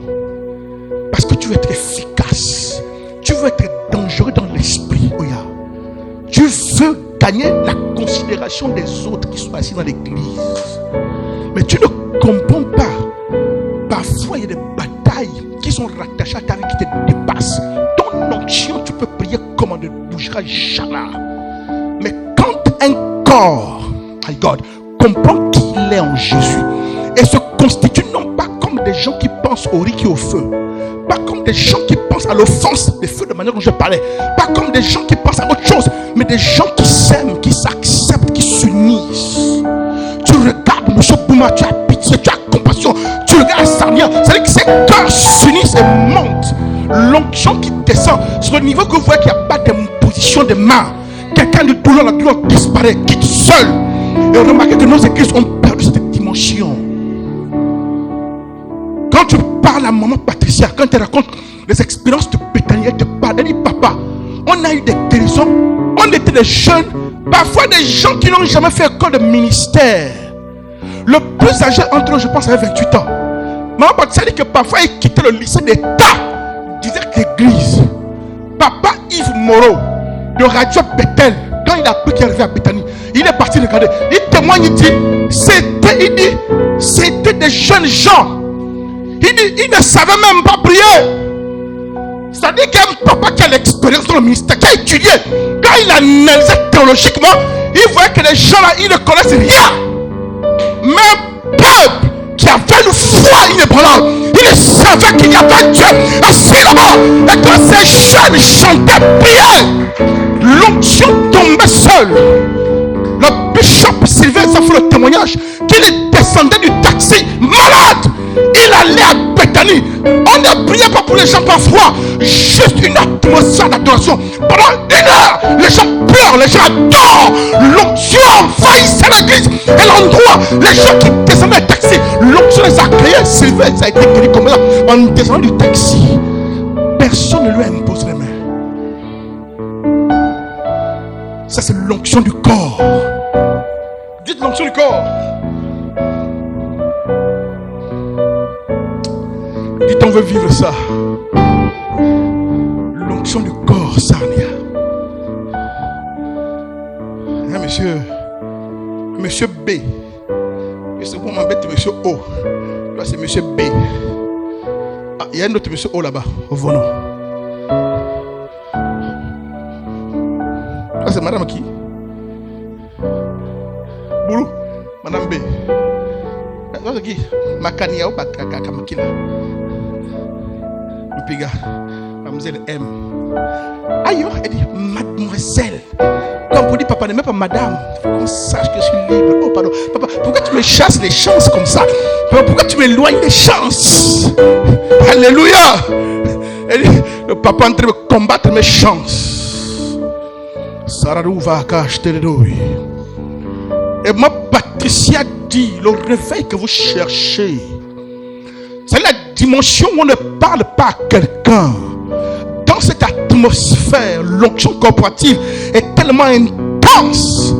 parce que tu veux être efficace, tu veux être dangereux dans l'esprit. Oh yeah. Tu veux gagner la considération des autres qui sont assis dans l'église, mais tu ne comprends pas. Parfois il y a des batailles qui sont rattachées à ta vie, qui te dépassent. Ton onction, tu peux prier comme on ne bougera jamais. Mais quand un corps, my God, comprend qu'il est en Jésus et se constitue non pas comme des gens qui pensent au riz qui est au feu, pas comme des gens qui pensent à l'offense des feux de manière dont je parlais, pas comme des gens qui pensent à autre chose, mais des gens qui s'aiment, qui s'acceptent, qui s'unissent. Tu regardes M. Bouma, tu as pitié, tu as compassion, tu regardes Sarnia, c'est-à-dire que ces cœurs s'unissent et montent. L'onction qui descend sur le niveau que vous voyez qu'il n'y a pas d'imposition des mains. Quelqu'un de douleur, la douleur disparaît, quitte seul. Et remarquez que nos églises ont perdu cette dimension. Quand tu parles à maman Patricia, quand elle raconte les expériences de Bethany, elle te parle, elle dit papa, on a eu des guérisons, on était des jeunes, parfois des gens qui n'ont jamais fait école de ministère. Le plus âgé entre eux, je pense, avait 28 ans. Maman Patricia dit que parfois il quittait le lycée d'État, disait que l'église. Papa Yves Moreau, de Radio Bethel, quand il a appris qu'il arrivait à Bethany, Il est parti regarder. Il témoigne, il dit, c'était des jeunes gens. Il dit, ils ne savaient même pas prier. C'est-à-dire qu'il y a un papa qui a l'expérience dans le ministère, qui a étudié. Quand il analysait théologiquement, il voyait que les gens là, ils ne connaissent rien. Mais un peuple qui avait une foi inébranlable, il savait qu'il y avait un Dieu assis là-bas. Et quand ces jeunes chantaient, priaient, l'onction tombait seule. Le bishop Sylvain, ça fait le témoignage, qu'il descendait du taxi malade. Il allait à Bethanie. On ne priait pas pour les gens parfois. Juste une atmosphère d'adoration. Pendant 1 heure, les gens pleurent, les gens adorent. L'onction envahissait l'église. Et l'endroit, les gens qui descendaient du taxi, l'onction les a créés. Sylvain, ça a été guéri comme ça. En descendant du taxi, personne ne lui a imposé les mains. Ça, c'est l'onction du corps. Dites l'onction du corps. Dites, on veut vivre ça. L'onction du corps, Sarnia. Hein, monsieur B. C'est pour m'embêter, monsieur O. Là, c'est monsieur B. Ah, il y a un autre monsieur O là-bas, au volant. Là, c'est madame qui? Boulou, madame B. Là, c'est qui? Makania ou Makamakila? Le Piga, mademoiselle M. Aïe, elle dit mademoiselle. Quand on dit papa, ne met pas madame. Il faut qu'on sache que je suis libre. Oh, pardon. Papa, pourquoi tu me chasses les chances comme ça? Papa, pourquoi tu m'éloignes des chances? Alléluia. Elle dit, le papa est en train de combattre mes chances. Saradou va cacher les douilles. Et moi, Patricia dit, le réveil que vous cherchez, c'est la dimension où on ne parle pas à quelqu'un. Dans cette atmosphère, l'onction corporative est tellement intense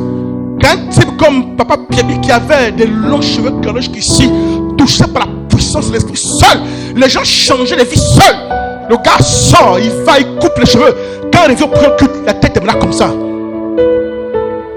qu'un type comme Papa Pierre qui avait des longs cheveux carrés jusqu'ici, touché par la puissance de l'esprit seul, les gens changeaient les vies seuls. Le gars sort, il va, il coupe les cheveux. Quand il revient au premier culte, la tête est là comme ça.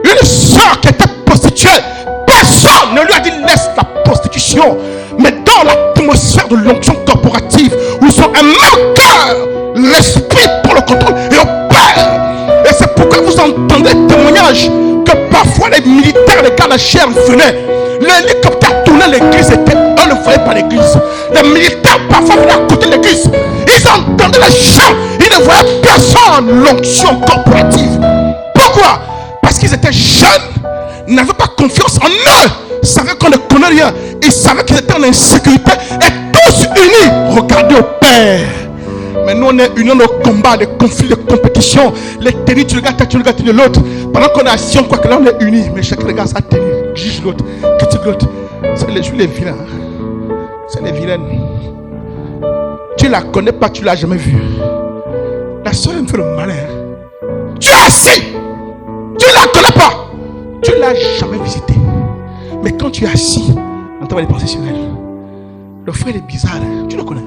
Une soeur qui était prostituée, personne ne lui a dit laisse la prostitution. Mais dans l'atmosphère de l'onction corporative, où ils sont un même cœur, l'esprit prend le contrôle et opère. Et c'est pourquoi vous entendez le témoignage que parfois les militaires, les gars de la chair venaient. L'hélicoptère tournait l'église, on ne voyait pas l'église. Les militaires parfois venaient à côté de l'église. Ils entendaient les chants, ils ne voyaient personne. L'onction corporative. Pourquoi? Parce qu'ils étaient jeunes, n'avaient pas confiance en eux, savaient qu'on ne connaît rien. Ils savaient qu'ils étaient en insécurité et tous unis. Regardez au Père. Mais nous on est unis dans nos combats, les conflits, les compétitions. Les tennis, tu regardes de l'autre. Pendant qu'on est assis, on croit que là on est unis. Mais chacun regarde sa tenue, juge l'autre, critique l'autre. C'est les vilains. C'est les vilaines. Tu la connais pas, tu l'as jamais vue. La soeur me fait le malin. Tu es assis. Tu la connais pas. Tu l'as jamais visité. Mais quand tu es assis, on t'envoie les pensées sur elle. Le frère est bizarre. Tu le connais?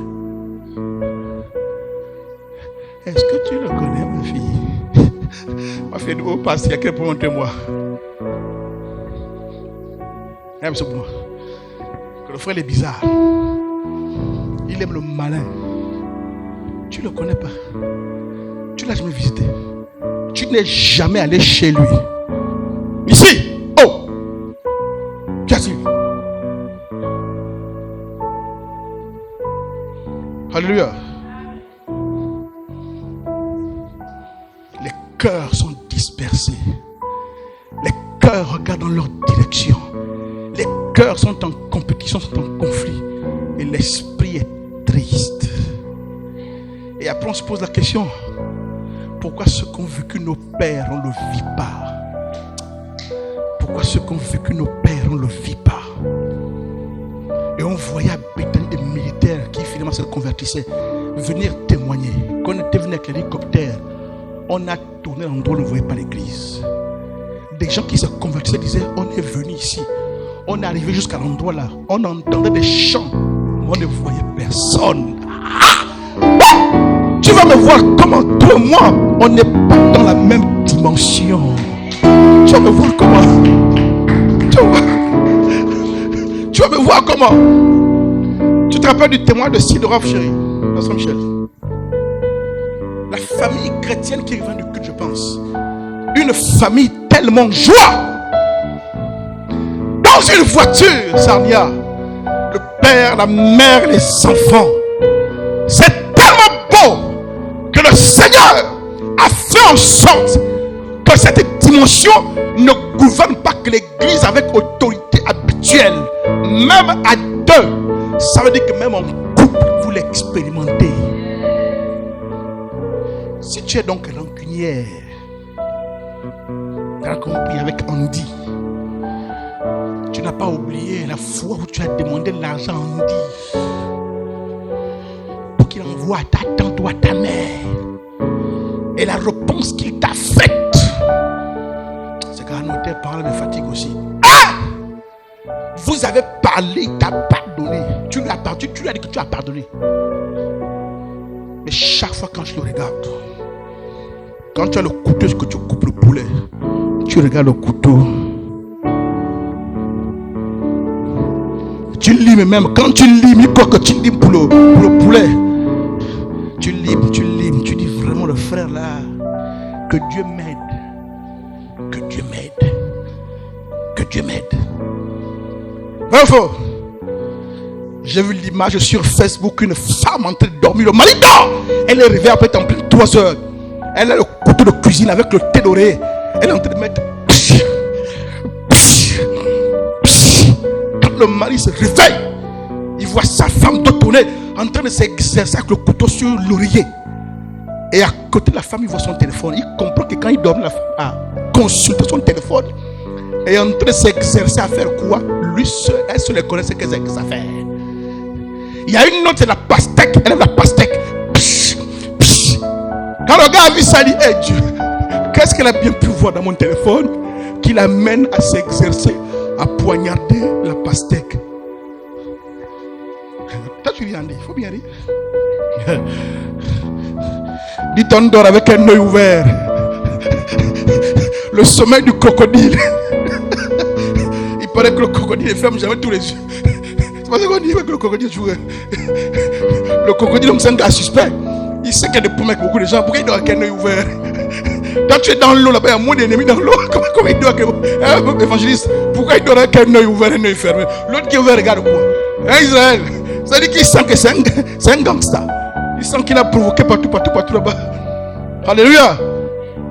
Est-ce que tu le connais, ma fille? Ma fille dit, oh, passe, il y a quelqu'un pour montrer-moi. Le frère est bizarre. Il aime le malin. Tu le connais pas. Tu l'as jamais visité. Tu n'es jamais allé chez lui. Ici. Oh. Tu as su. Alléluia. Les cœurs sont dispersés. Les cœurs regardent dans leur direction. Les cœurs sont en compétition, sont en conflit. Et l'esprit est triste. Et après on se pose la question, pourquoi ceux qui ont vécu nos pères, on ne le vit pas? Pourquoi ceux qui ont vécu nos pères, on ne le vit pas? Et on voyait à Bethanie des militaires qui finalement se convertissaient venir témoigner. Quand on était venu avec l'hélicoptère, on a tourné l'endroit où on ne voyait pas l'église. Des gens qui se convertissaient disaient, on est venu ici. On est arrivé jusqu'à l'endroit là. On entendait des chants. On ne voyait personne. Tu vas me voir comment toi et moi, on n'est pas dans la même dimension. Tu vas me voir comment? Tu vas me voir comment? Tu te rappelles du témoin de Sidorov, chérie, dans Saint-Michel? La famille chrétienne qui revient du culte, je pense. Une famille tellement joie. Dans une voiture, Sarnia, le père, la mère, les enfants. C'est tellement beau que le Seigneur a fait en sorte que cette dimension ne gouverne pas que l'église avec autorité habituelle. Même à deux, ça veut dire que même en couple, vous l'expérimentez. Si tu es donc rancunière, tu as compris avec Andy, tu n'as pas oublié la fois où tu as demandé l'argent à Andy pour qu'il envoie à ta tante ou à ta mère. Et la réponse qu'il t'a faite, c'est qu'un notaire parle me fatigue aussi. Ah! Vous avez parlé, il t'a pardonné. Tu lui as pardonné, tu lui as dit que tu as pardonné. Mais chaque fois quand je le regarde, quand tu as le couteau que tu coupes le poulet, tu regardes le couteau. Tu limes même. Quand tu limes, quoi que tu limes pour le poulet, tu limes. Tu dis vraiment, le frère là, que Dieu m'aide. Que Dieu m'aide. Que Dieu m'aide. Vrai ou faux? J'ai vu l'image sur Facebook, une femme en train de dormir. Le mari dort. Elle est réveillée après en plein 3 heures. Elle a le couteau de cuisine avec le thé doré. Elle est en train de mettre. Quand le mari se réveille, il voit sa femme de tourner en train de s'exercer avec le couteau sur l'oreiller. Et à côté de la femme, il voit son téléphone. Il comprend que quand il dort, la femme a consulté son téléphone. Et en train de s'exercer à faire quoi? Lui seul, elle seule connaît ce qu'elle a à faire. Il y a une autre, c'est la pastèque. Elle aime la pastèque. Quand le gars a vu ça, il dit, hey Dieu, qu'est-ce qu'elle a bien pu voir dans mon téléphone qui l'amène à s'exercer, à poignarder la pastèque? Toi, tu viens dire, il faut bien rire. Dit on dort avec un œil ouvert. Le sommeil du crocodile. Il paraît que le crocodile ne ferme jamais tous les yeux. C'est pas ce qu'on dit que le crocodile joue. Le crocodile, c'est un gars suspect. Il sait qu'il y a des problèmes avec beaucoup de gens. Pourquoi il dort avec un œil ouvert? Quand tu es dans l'eau, là-bas, il y a moins d'ennemis dans l'eau. Comment il dort avec un évangéliste? Pourquoi il dort avec un œil ouvert, un œil fermé? L'autre qui est ouvert, regarde quoi? Hein, Israël? Ça dit qu'il sent que c'est un gangster. Il sent qu'il a provoqué partout là-bas. Alléluia.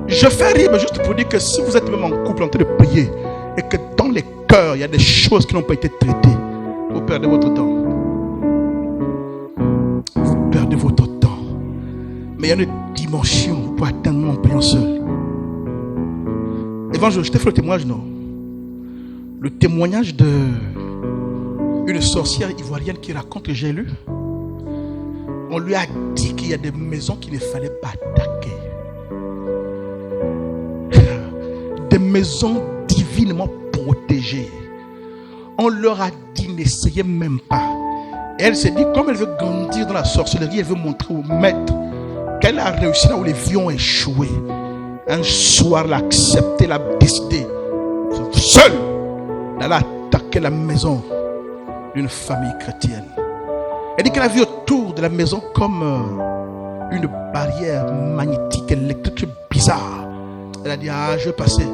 Je fais rire, mais juste pour dire que si vous êtes même en couple en train de prier et que dans les cœurs, il y a des choses qui n'ont pas été traitées, vous perdez votre temps. Vous perdez votre temps. Mais il y a une dimension pour atteindre en priant seul. Évangile, je t'ai fait le témoignage, non? Le témoignage de une sorcière ivoirienne qui raconte que j'ai lu. On lui a dit qu'il y a des maisons qu'il ne fallait pas attaquer. Des maisons divinement protégées. On leur a dit n'essayez même pas. Et elle s'est dit, comme elle veut grandir dans la sorcellerie, elle veut montrer au maître qu'elle a réussi là où les vies ont échoué. Un soir, elle a accepté, elle a décidé, seule, d'aller attaquer la maison d'une famille chrétienne. Elle dit qu'elle a vu autour de la maison comme une barrière magnétique, électrique bizarre. Elle a dit, ah, je vais passer.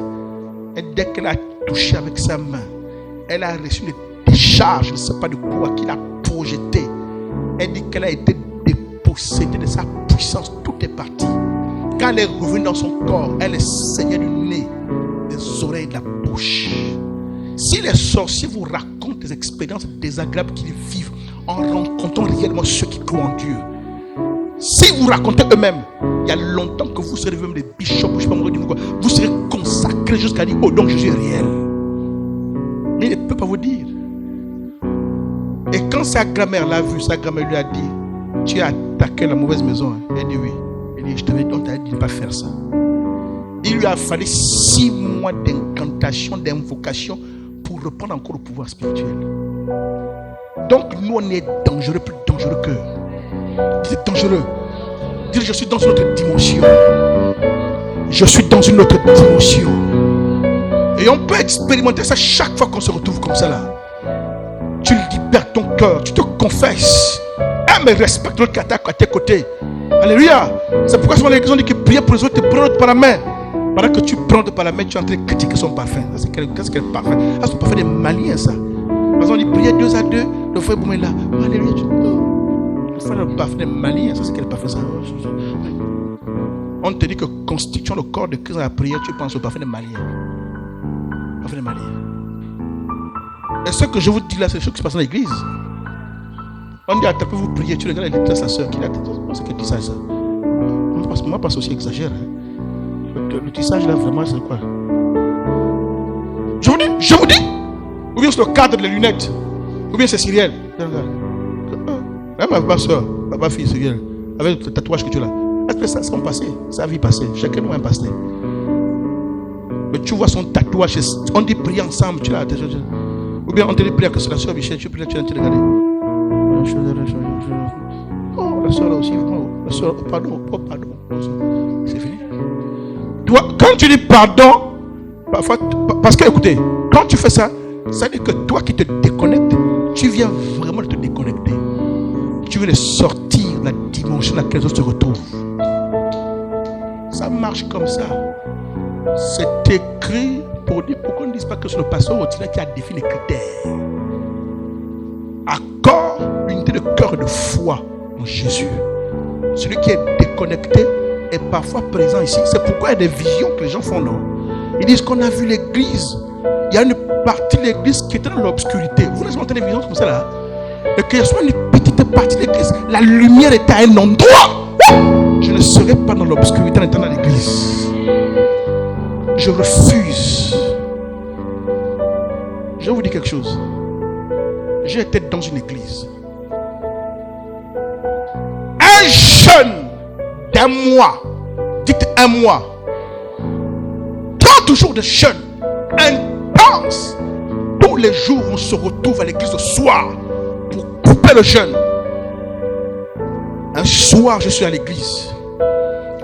Et dès qu'elle a touché avec sa main, elle a reçu une décharge, je ne sais pas de quoi, qu'il a projeté. Elle dit qu'elle a été dépossédée de sa puissance, tout est parti. Quand elle est revenue dans son corps, elle est saignée du nez, des oreilles, de la bouche. Si les sorciers vous racontent des expériences désagréables qu'ils vivent en rencontrant réellement ceux qui croient en Dieu, si vous racontez eux-mêmes, il y a longtemps que vous serez même des bishops, je sais pas quoi, vous serez consacrés jusqu'à dire, oh donc Jésus est réel. Mais il ne peut pas vous dire. Et quand sa grand-mère l'a vu, sa grand-mère lui a dit, tu as attaqué la mauvaise maison. Elle dit oui. Elle dit, je t'avais dit, on t'a dit de ne pas faire ça. Il lui a fallu 6 mois d'incantation, d'invocation pour reprendre encore le pouvoir spirituel. Donc nous on est dangereux, plus dangereux que. C'est dangereux. Dire je suis dans une autre dimension. Je suis dans une autre dimension. Et on peut expérimenter ça chaque fois qu'on se retrouve comme ça là. Tu libères ton cœur, tu te confesses. Aime et respecte l'autre qui est à tes côtés. Alléluia. C'est pourquoi souvent les gens disent que prier pour les autres, te prendre par la main. Pendant que tu prends par la main, tu es en train de critiquer son parfum. Qu'est-ce qu'elle parfum? Ah, son parfum des maliens, ça. Par exemple, on dit prier 2 à 2, le frère Boumé là. Alléluia. Le frère le parfum des maliens, ça c'est quel parfum ça? On te dit que constituant le corps de Christ à la prière, tu penses au parfum des maliens. Parfum des maliens. Et ce que je vous dis là, c'est ce qui se passe dans l'église. On dit, attrapez-vous prier, tu regardes l'église, sa soeur qui l'a. C'est que tissage ça. Moi, pas aussi exagère. Le tissage là, vraiment, c'est quoi? Je vous dis. Ou bien c'est le cadre de les lunettes. Ou bien c'est Cyrielle. Même ma soeur, ma fille Cyrielle, avec le tatouage que tu as là. Ça, c'est son passé, sa vie passée. Chacun nous a un passé. Mais tu vois son tatouage, on dit prier ensemble, tu l'as. Ou bien on te dit prier que c'est la soeur Michel, tu pries, tu l'as regardé. Oh, la soeur là aussi, la soeur, pardon. C'est fini. Toi, quand tu dis pardon, parfois, parce que écoutez, quand tu fais ça, ça veut dire que toi qui te déconnectes, tu viens vraiment de te déconnecter. Tu veux les sortir de la dimension dans laquelle les autres se retrouvent. Ça marche comme ça. C'est écrit pour dire pourquoi on ne dise pas que c'est le pasteur ordinaire qui a défini les critères. Accord, unité de cœur et de foi en Jésus. Celui qui est déconnecté est parfois présent ici. C'est pourquoi il y a des visions que les gens font, non? Ils disent qu'on a vu l'église. Il y a une partie de l'église qui était dans l'obscurité. Vous n'avez pas entendu des visions comme ça là? Et qu'il y a soit une petite partie de l'église, la lumière est à un endroit. Je ne serai pas dans l'obscurité en étant dans l'église. Je refuse. Je vais vous dire quelque chose. J'ai été dans une église. Un jeune d'un mois, dites un mois, 30 jours de jeûne intense. Tous les jours, on se retrouve à l'église le soir pour couper le jeûne. Un soir, je suis à l'église.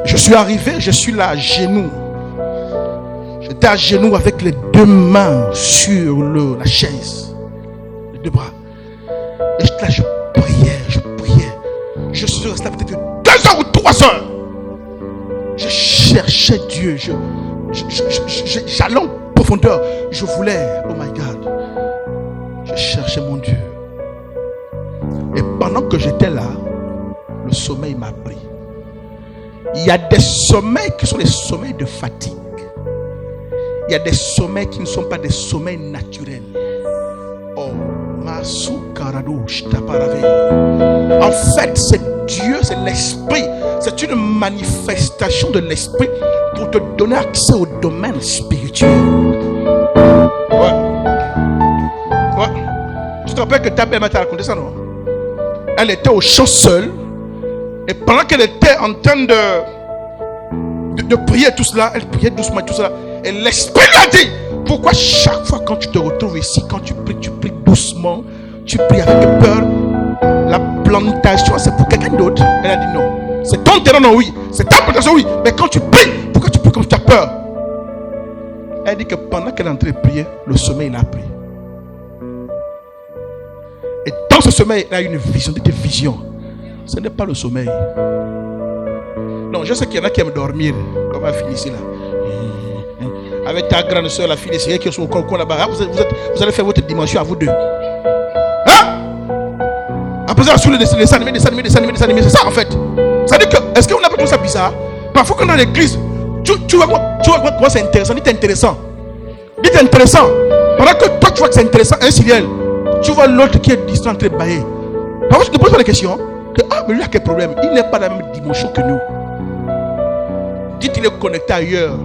Je suis arrivé, je suis là à genoux. J'étais à genoux avec les 2 mains sur la chaise, les 2 bras. Et là, je priais. Je suis resté peut-être 2 heures ou 3 heures. Je cherchais Dieu. J'allais en profondeur. Je voulais, oh my God, je cherchais mon Dieu. Et pendant que j'étais là, le sommeil m'a pris. Il y a des sommeils qui sont des sommeils de fatigue. Il y a des sommeils qui ne sont pas des sommeils naturels. Oh, Masu Karadouche Taparavé. En fait, c'est Dieu, c'est l'esprit. C'est une manifestation de l'esprit pour te donner accès au domaine spirituel. Ouais. Tu te rappelles que ta belle t'a raconté ça, non? Elle était au champ seule. Et pendant qu'elle était en train de prier tout cela, elle priait doucement tout cela. Et l'esprit lui a dit, pourquoi chaque fois quand tu te retrouves ici, quand tu pries doucement, tu pries avec peur. La plantation, c'est pour quelqu'un d'autre. Elle a dit non. C'est ton terrain, non, oui. C'est ta plantation, oui. Mais quand tu pries, pourquoi tu pries comme tu as peur? Elle dit que pendant qu'elle est en train de prier, le sommeil l'a pris. Et dans ce sommeil, elle a une vision, des visions. Ce n'est pas le sommeil. Non, je sais qu'il y en a qui aiment dormir. Comme ma fille ici là. Avec ta grande soeur, la fille ici, qui est au coin là-bas. Vous allez faire votre dimension à vous deux. Hein? Après ça, sur les dessins animés, c'est ça en fait. Ça veut dire que, est-ce qu'on a pas trouvé ça bizarre? Parfois quand on est dans l'église, tu vois comment c'est intéressant. Dites intéressant. Dites intéressant. Pendant que toi tu vois que c'est intéressant, un Cyrielle, tu vois l'autre qui est distant en train de bailler. Parfois je te pose pas la question. Que, mais lui a quel problème? Il n'est pas dans la même dimension que nous. Dites il est connecté ailleurs.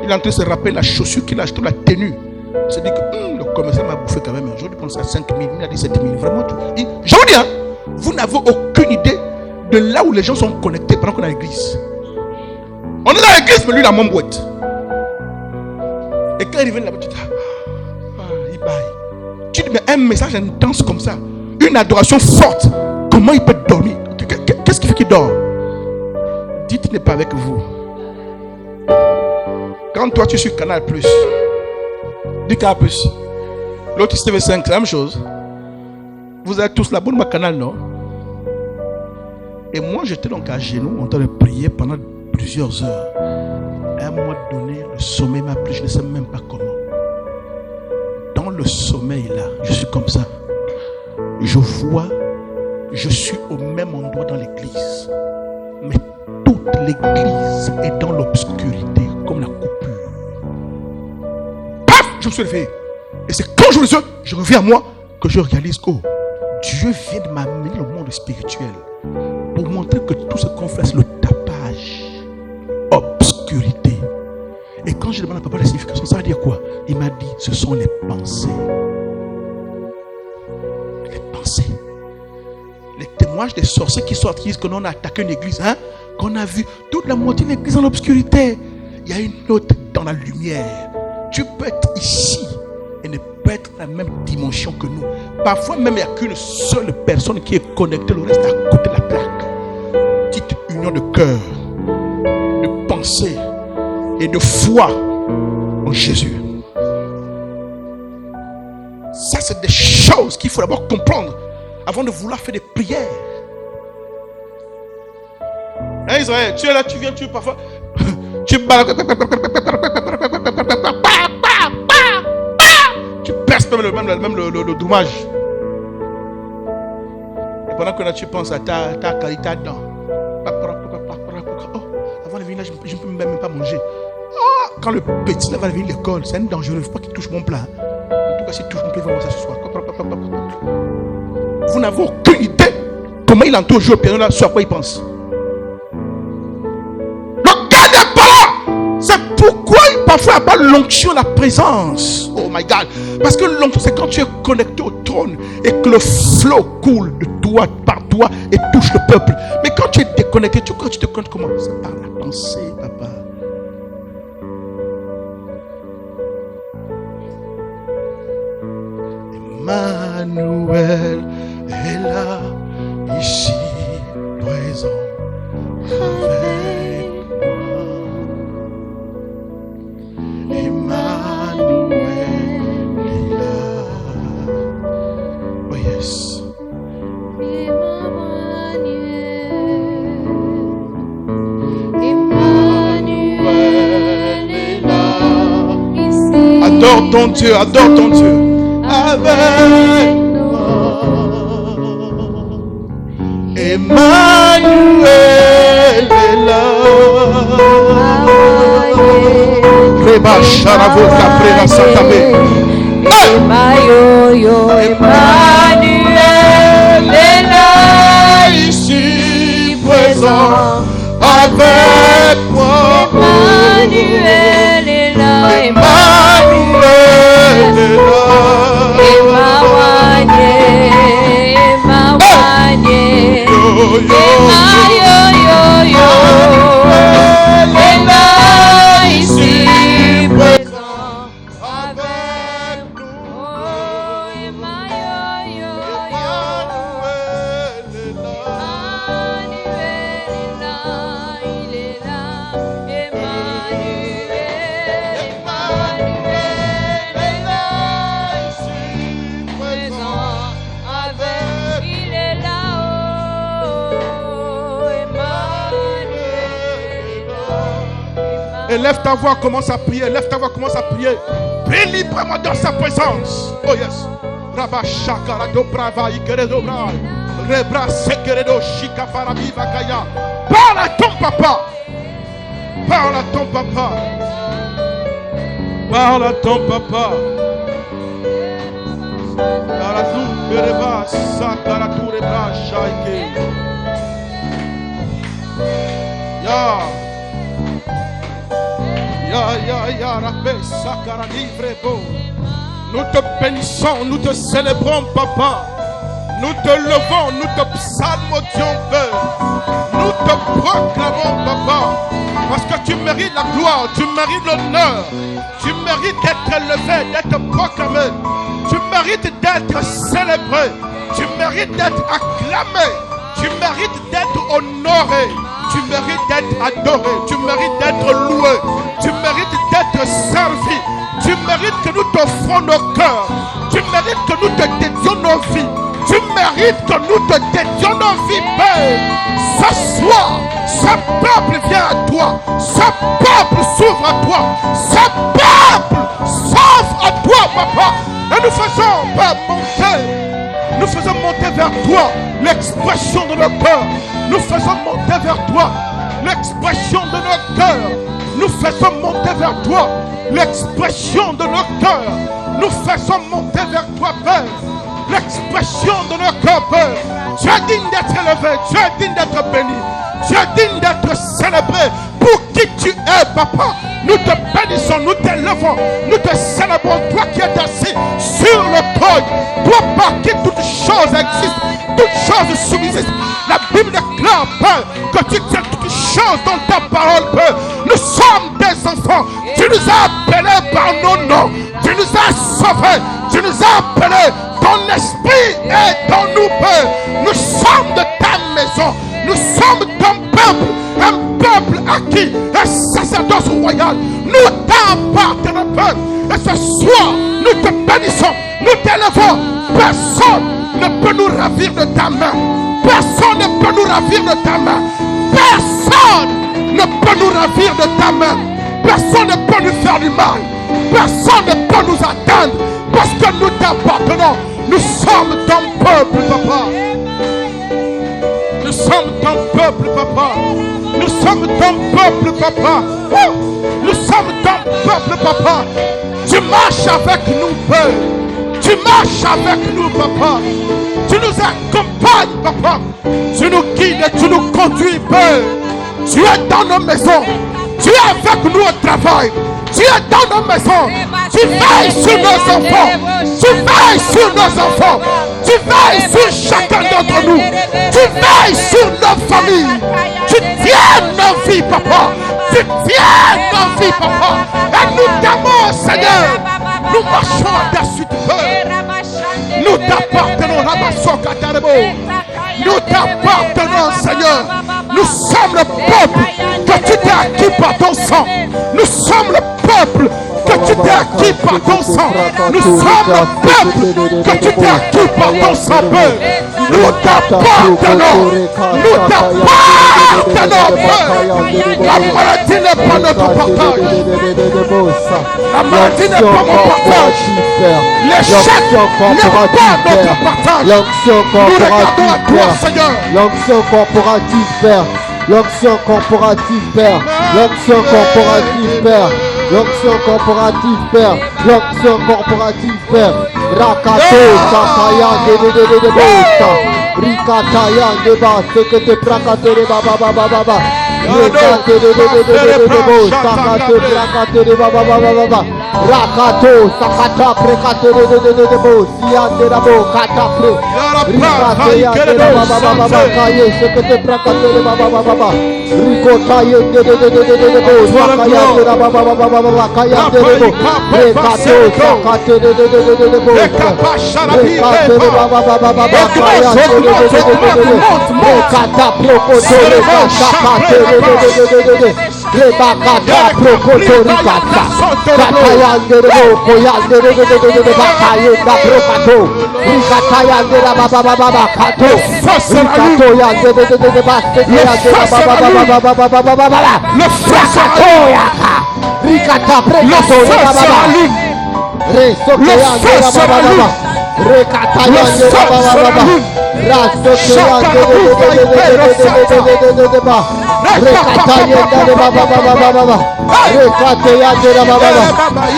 Il est en train de se rappeler la chaussure qu'il a achetée, la tenue. Il se dit que le commerçant m'a bouffé quand même. Je vais prendre ça à 5 000, il a dit 7 000. Vraiment, je vous dis, hein, vous n'avez aucune idée de là où les gens sont connectés pendant qu'on est à l'église. On est dans l'église, mais lui, il a mon boîte. Et quand il revient là-bas, tu dis, il baille. Tu dis, mais un message intense comme ça, une adoration forte, comment il peut dormir? Qu'est-ce qui fait qu'il dort? Dites, il n'est pas avec vous. Quand toi tu suis Canal Plus, dis Canal Plus. L'autre TV5, c'est la même chose. Vous avez tous l'abonnement Canal, non? Et moi j'étais donc à genoux en train de prier pendant plusieurs heures. À un moment donné, le sommeil m'a pris, je ne sais même pas comment. Dans le sommeil là, je suis comme ça. Je vois, je suis au même endroit dans l'église. Mais toute l'église est dans l'obscurité, comme la coupure. Paf! Je me suis levé. Et c'est quand je me suis levé, je reviens à moi, que je réalise que Dieu vient de m'amener au monde spirituel pour montrer que tout ce qu'on fait, c'est le tapage. Obscurité. Et quand je demande à papa la signification, ça veut dire quoi? Il m'a dit, ce sont les pensées. Les pensées. Les témoignages des sorciers qui sortent, qui disent que nous on a attaqué une église, hein? Qu'on a vu toute la moitié de l'église en obscurité. Il y a une autre dans la lumière. Tu peux être ici et ne pas être dans la même dimension que nous. Parfois même, il n'y a qu'une seule personne qui est connectée, le reste est à côté de la plaque. Petite union de cœur, de pensée et de foi en Jésus. Ça, c'est des choses qu'il faut d'abord comprendre avant de vouloir faire des prières. Hein, Israël, tu es là, tu viens, tu parfois tu balades, tu perces même le dommage. Et pendant que là, tu penses à ta qualité dedans. Oh, avant de venir là, je ne peux même pas manger. Oh, quand le petit là va venir à l'école, c'est un dangereux. Il ne faut pas qu'il touche mon plat. En tout cas, s'il touche mon plat, il va voir ça ce soir. Vous n'avez aucune idée comment il entoure au piano là, sur quoi il pense. Pourquoi parfois il n'y a pas l'onction, la présence? Oh my God. Parce que l'onction, c'est quand tu es connecté au trône et que le flot coule de toi, par toi et touche le peuple. Mais quand tu es déconnecté, quand tu te connectes comment? C'est par la pensée, papa. Emmanuel est là, ici, présent, avec moi. Emmanuel est là. Oh yes. Emmanuel est là. Adore ton Dieu, adore ton Dieu. Avec moi. Emmanuel est là. Reba Sharavo Capreva Santabe. Emmanuel est là, Ici présent avec moi. Emmanuel est là, Emmanuel est là. Et lève ta voix, commence à prier. Lève ta voix, commence à prier. Prie librement dans sa présence. Oh yes. Rabba Shakara Dobrava Ikeredo Bra. Rebra Sekeredo Shika Farabiva Kaya. Parle à ton papa. Parle à ton papa. Parle à ton papa. Karatu Bereba Sakaratu Rebra Shaike. Ya. Ya, Rabbe, Sakara, livre beau. Nous te bénissons, nous te célébrons, papa. Nous te levons, nous te psalmodions, Père. Nous te proclamons, papa. Parce que tu mérites la gloire, tu mérites l'honneur. Tu mérites d'être élevé, d'être proclamé. Tu mérites d'être célébré. Tu mérites d'être acclamé. Tu mérites d'être honoré. Tu mérites d'être adoré. Tu mérites d'être loué. Tu mérites d'être t'offrons nos cœurs. Tu mérites que nous te dédions nos vies. Tu mérites que nous te dédions nos vies, Père. Ce soir, ce peuple vient à toi. Ce peuple s'ouvre à toi. Ce peuple s'offre à toi, Papa. Et nous faisons, Père, monter. Nous faisons monter vers toi l'expression de nos cœurs. Nous faisons monter vers toi l'expression de nos cœurs. Nous faisons monter vers toi l'expression de nos cœurs. Nous faisons monter vers toi, Père, l'expression de nos cœurs, Père. Tu es digne d'être élevé, tu es digne d'être béni, tu es digne d'être célébré pour qui tu es, Papa. Nous te bénissons, nous t'élevons, nous te célébrons, toi qui es assis sur le trône, toi par qui toutes choses existent, toutes choses subsistent. La Bible déclare, Père, que tu tiens toutes choses dans ta parole, Père. Nous sommes des enfants, tu nous as appelés par nos noms, tu nous as sauvés, tu nous as appelés, ton esprit est dans nous, Père. Nous sommes de ta maison, nous sommes ton peuple, un peuple acquis, un sacerdoce royal. Nous t'appartenons, Père. Et ce soir, nous te bénissons, nous t'élevons. Personne ne peut nous ravir de ta main. Personne ne peut nous ravir de ta main. Personne ne peut nous ravir de ta main. Personne ne peut nous faire du mal. Personne ne peut nous atteindre. Parce que nous t'appartenons. Nous sommes ton peuple, Papa. Nous sommes ton peuple, Papa. Nous sommes ton peuple, Papa. Nous sommes ton peuple, Papa. Tu marches avec nous, Père. Tu marches avec nous, Papa. Tu nous accompagnes, Papa. Tu nous guides et tu nous conduis, Père. Tu es dans nos maisons. Tu es avec nous au travail. Tu es dans nos maisons. Tu veilles sur nos enfants. Tu veilles sur nos enfants. Tu veilles sur chacun d'entre nous. Tu veilles sur nos familles. Tu tiens nos vies, Papa. Tu tiens nos vies, Papa. Et nous t'aimons, Seigneur. Nous marchons à ta suite, Père. Nous t'appartenons, nous t'appartenons, Seigneur. Nous sommes le peuple que tu t'es acquis par ton sang. Nous sommes le peuple que tu t'es acquis par ton sang. Nous sommes le peuple que tu t'es acquis par ton sang, Père. Nous t'appartenons. Nous t'appartenons, Père. La maladie n'est pas notre partage. La maladie n'est pas mon partage. L'échec n'est pas notre partage. L'onction corporative, Père. L'onction corporative, Père. L'onction corporative, Père. L'onction corporative, Père. L'onction corporative, Père. L'onction corporative, Père. Rakato, Sakaya, de Bosa. Rikataya, de Bas, ce que te prakate de Baba Baba Baba. Rakato, de Bosa, Sakate, de Baba Baba Baba. Rakato, Sakata, Prekate, de Bosa, Sian de Rabo, Katapre. Rikataya, de Baba Baba, Kaye, ce que te prakate de Baba Baba. Rikotaye, de Bosa, Kaya, de Baba Baba, Kaya, de Rebo. Rekato, Sakate, de Bosa. Rekate, de Baba Baba, Kaya, de Rekata, Prokoto, Rekata, Rebakata, Prokoto, Rikata. Katayandere, Koyandere, Bakayenda, Prokato. Rikatayandere, Baba, Kato. Rikato, Yandere, Baba, le Frakato, Yaka. Rikata, Prekato, Baba. Resokoyandere, Baba. Rekatayandere, Baba.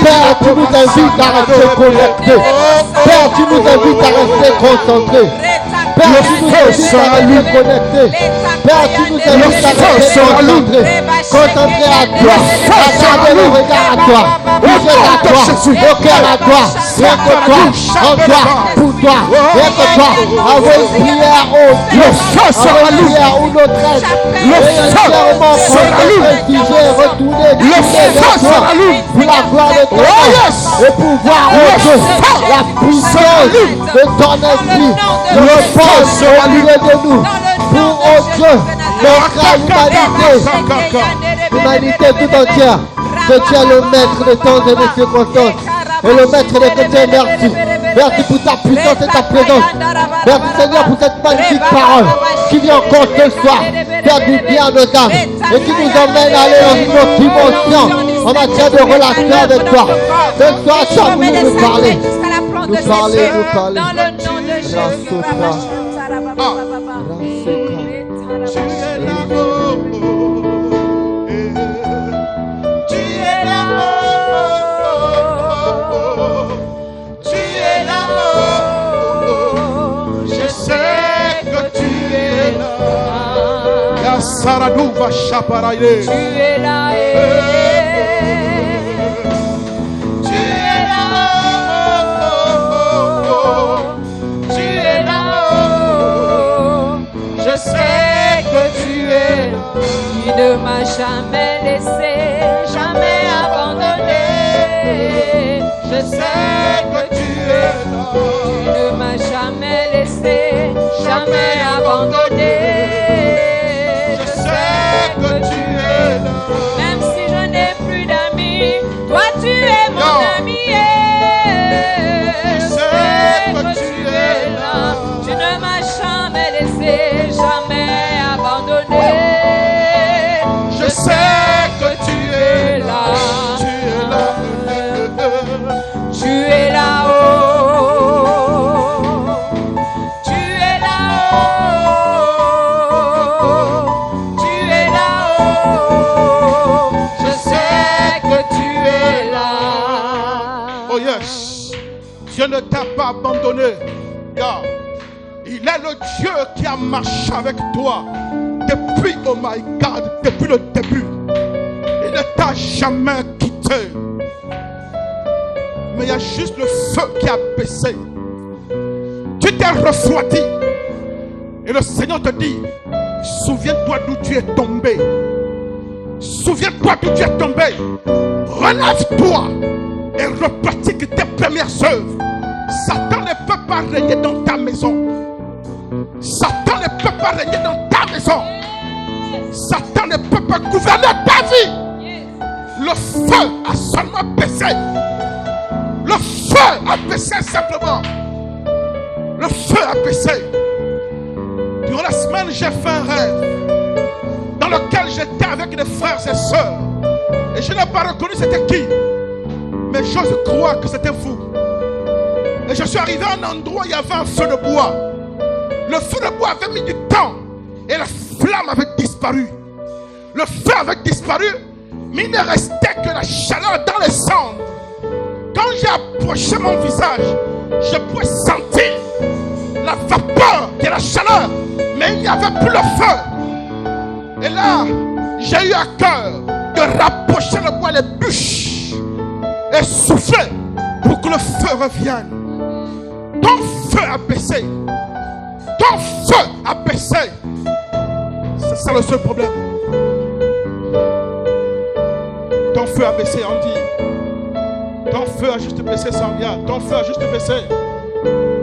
Père, tu nous invites à rester connectés. Père, tu nous invites à rester concentrés. Père, tu nous invites à rester connectés. Père, tu nous invites à rester concentrés à toi, à garder le regard à toi, bouger à toi, le cœur à toi, rien que toi, en toi, pour toi, rien que toi, envoie une prière au Dieu, envoie une prière où notre aide, le feu sera retourner pour la gloire de ton nom et pour voir au Dieu la puissance de ton esprit, le feu au milieu de nous, pour au Dieu notre humanité tout entière. Que tu es le maître de temps et de circonstances. et le maître des chrétiens, merci. Merci pour ta puissance et ta présence. Merci Seigneur pour cette magnifique parole qui vient encore ce soir faire du bien à nos âmes et qui nous emmène à aller dans une autre dimension en matière de relation avec toi. Ce soir, tu as voulu nous parler. Nous parler. Dans le nom de Jésus. Tu es l'amour. Tu es l'amour. Tu es l'amour. Je sais que tu es là. Ya Saradou va chaparaïler. Tu es là. Tu es l'amour. Tu es l'amour. Je sais que tu es là. Tu ne m'as jamais laissé, jamais abandonné. Je sais que tu es là. Tu ne m'as jamais laissé, jamais abandonné. Je sais que tu es là. Même si je n'ai plus d'amis, toi tu es mon ami. Je sais que tu es là. Tu ne m'as jamais laissé, jamais abandonné. Je sais que tu es là. Tu es là. Tu es là-haut. Tu es là-haut. Tu es là-haut. Je sais que tu es là. Oh yes. Dieu ne t'a pas abandonné. Regarde. Il est le Dieu qui a marché avec toi depuis, oh my God, depuis le début. Il ne t'a jamais quitté. Mais il y a juste le feu qui a baissé. Tu t'es refroidi. Et le Seigneur te dit, souviens-toi d'où tu es tombé. Souviens-toi d'où tu es tombé. Relève-toi et repratique tes premières œuvres. Satan ne peut pas régner dans ta maison. Satan ne peut pas régner dans ta maison. Satan ne peut pas gouverner ta vie. Le feu a seulement baissé. Le feu a baissé simplement. Le feu a baissé. Durant la semaine, j'ai fait un rêve dans lequel j'étais avec des frères et sœurs. Et je n'ai pas reconnu c'était qui. Mais j'ose croire que c'était vous. Et je suis arrivé à un endroit où il y avait un feu de bois. Le feu de bois avait mis du temps. Et la flamme avait disparu. Le feu avait disparu. Mais il ne restait que la chaleur dans les cendres. Quand j'ai approché mon visage, je pouvais sentir la vapeur et la chaleur. Mais il n'y avait plus le feu. Et là, j'ai eu à cœur de rapprocher le bois, les bûches, et souffler pour que le feu revienne. Ton feu a baissé. Ton feu a baissé. C'est ça le seul problème. Ton feu a baissé, Andy. Ton feu a juste baissé, Sambia. Ton feu a juste baissé.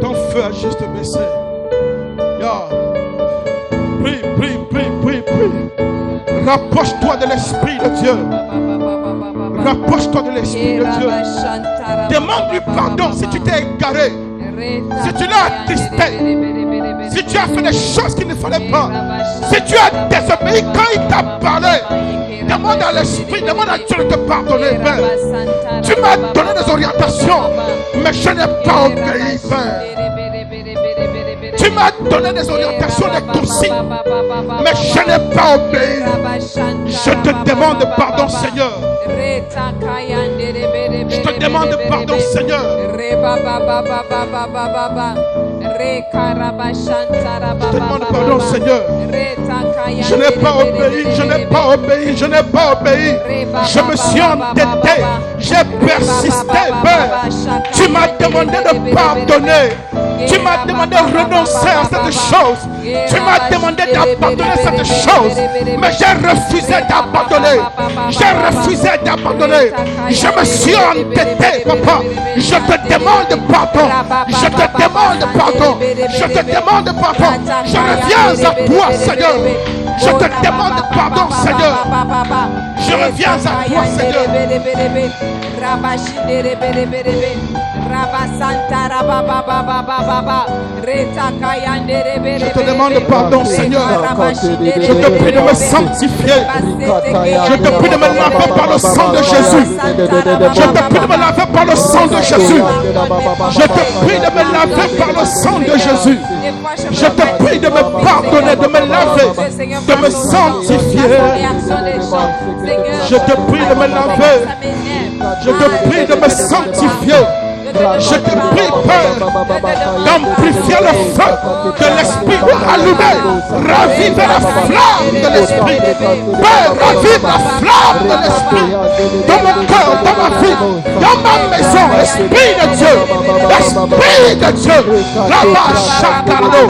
Ton feu a juste baissé. Yeah. Prie, prie, prie, prie, prie. Rapproche-toi de l'Esprit de Dieu. Rapproche-toi de l'Esprit de Dieu. Demande-lui pardon si tu t'es égaré. Si tu l'as attristé. Si tu as fait des choses qu'il ne fallait pas. Si tu as désobéi quand il t'a parlé. Demande à l'Esprit, demande à Dieu de te pardonner, Père. Tu m'as donné des orientations, mais je n'ai pas obéi, Père. Tu m'as donné des orientations, des consignes, mais je n'ai pas obéi. Je te demande pardon, Seigneur. Je te demande pardon, Seigneur. Je te demande pardon, Seigneur. Je n'ai pas obéi, je n'ai pas obéi, je n'ai pas obéi. Je me suis entêté, j'ai persisté, Père. Tu m'as demandé de pardonner. Tu m'as demandé de renoncer à cette chose. Tu m'as demandé d'abandonner cette chose. Mais j'ai refusé d'abandonner. J'ai refusé d'abandonner. Je me suis entêté, papa. Je te demande pardon. Je te demande pardon. Je te demande pardon. Je reviens à toi, Seigneur. Je te demande pardon, Seigneur. Je reviens à toi, Seigneur. Je te demande pardon, Seigneur. Je te prie de me sanctifier. Je te prie de me laver par le sang de Jésus. Je te prie de me laver par le sang de Jésus. Je te prie de me laver par le sang de Jésus. Je te prie de me pardonner, de me laver, de me sanctifier. Je te prie de me laver. Je te prie de me sanctifier. Je te prie, Père, d'amplifier le feu que l'Esprit va allumer. Ravive la flamme de l'Esprit. Père, ravive la flamme de l'Esprit. Dans mon cœur, dans ma vie, dans ma maison, l'Esprit de Dieu. L'Esprit de Dieu. Là-bas, Chakarado.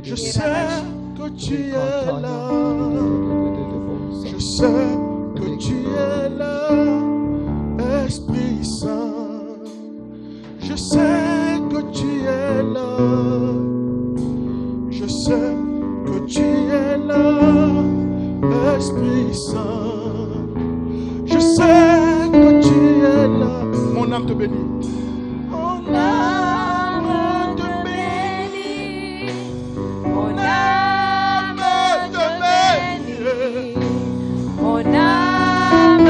Je sais que tu es là. Je sais que tu es là, Esprit Saint. Je sais que tu es là. Je sais que tu es là, Esprit Saint. Je sais que tu es là. Mon âme te bénit. Mon âme te bénit. Mon âme te bénit. Mon âme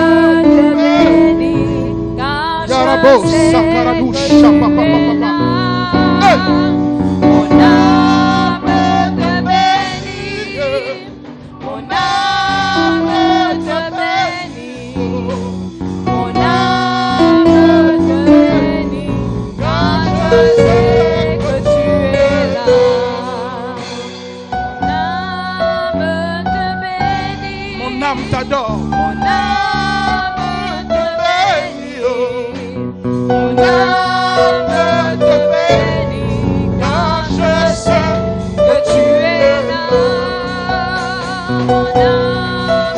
te bénit. Car je sais que tu es là. Mon âme te bénit. Mon âme te bénit. Mon âme te bénit. Car je sais que tu es là. Mon âme te bénit. Mon âme t'adore. Mon âme te bénit. Mon âme te bénit. Car je sais que tu es là. Mon âme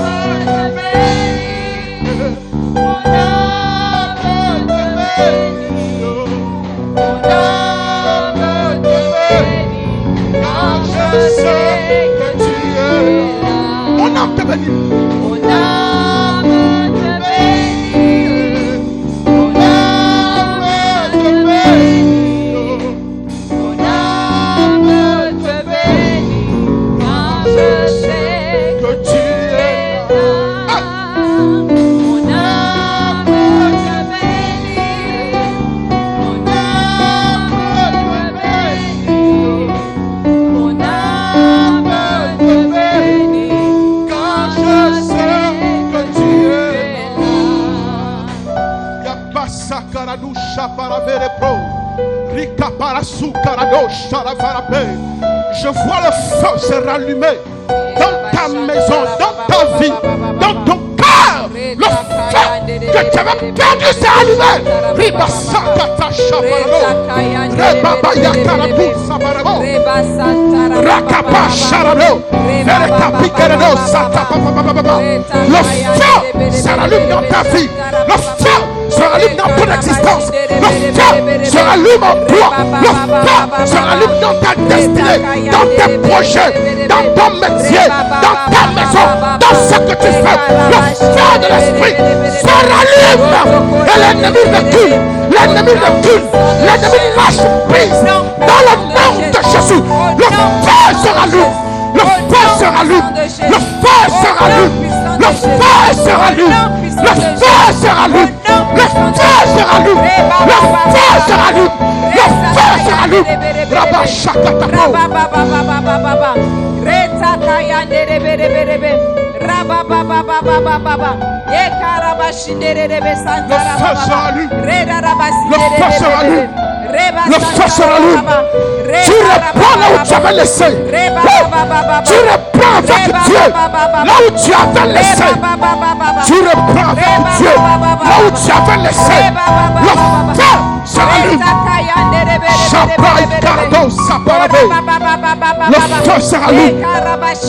te bénit. Mon âme te bénit. Mon âme te bénit. Car je sais que tu es là. Mon âme te bénit. Mon âme te bénit. Mon âme te bénit. Mon âme te bénit. Car je sais Que tu es là. Mon âme te bénit. Mon âme te bénit. Mon âme te bénit. Car je sais que tu es là. Yapasakaradusha paravere pro. Rikaparasukaradosha ravarape. Je vois le feu se rallumer dans ta maison, dans ta vie, dans ton cœur. Le feu que tu avais perdu s'est allumé. Ribasakata shabarabo. Rebabayakarabu sabarabo. Rakapa sharabo. Verekapikerado satapapapapapa. Le feu se rallume dans ta vie. Le feu se rallume dans ton existence. Le feu se rallume en toi. Le feu se rallume dans ta destinée, dans tes projets, dans ton métier, dans ta maison, dans ce que tu fais. Le feu de l'esprit se rallume et l'ennemi recule. L'ennemi recule. L'ennemi lâche prise. Dans le nom de Jésus, le feu se rallume. Le feu se rallume. Le feu se rallume. Le feu se rallume. Le feu se rallume. Le feu se rallume. Le feu se rallume. Le feu se rallume. Rabba Shakatapo. Le feu se rallume. Tu reprends là où tu avais laissé. Tu reprends avec Dieu là où tu avais laissé. Tu reprends avec Dieu là où tu avais laissé. Le feu se rallume. Shabai Kardo Saparabo. Le feu sera lui.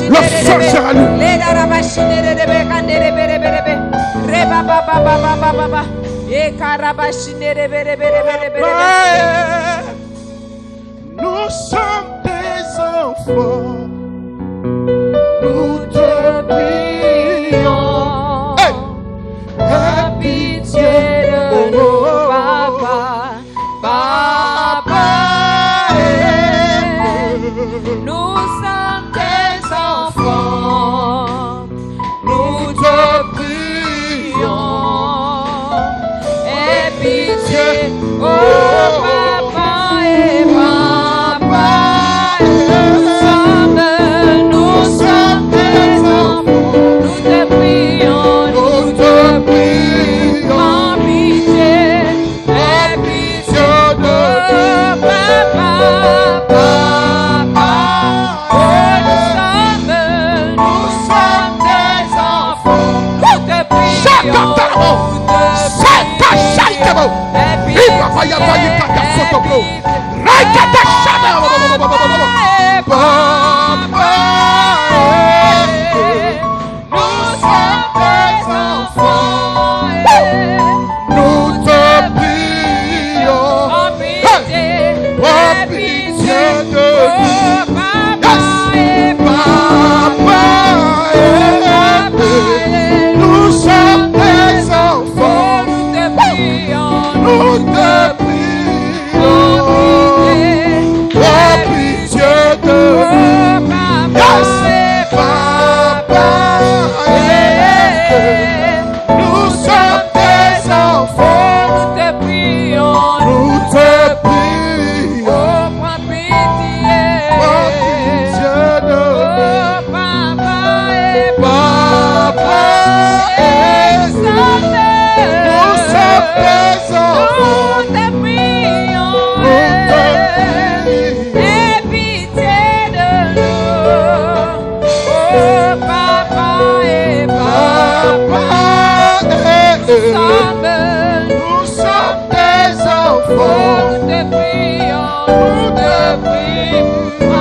Le feu sera lui. Nous sommes des enfants. Nous te prions. Aie pitié de nous, papa. Papa, nous sommes tes enfants. Nous te prions. Aie pitié, oh papa et papa. Nous sommes tes enfants. Nous te prions, nous te prions. En pitié, aie pitié de papa, papa. Oh, nous sommes tes enfants. Nous te prions, nous te prions. Aie pitié, nous sommes tes enfants. Nous te prions, nous te prions. En pitié de papa et papa. Nous sommes tes enfants. Nous te prions, nous te prions.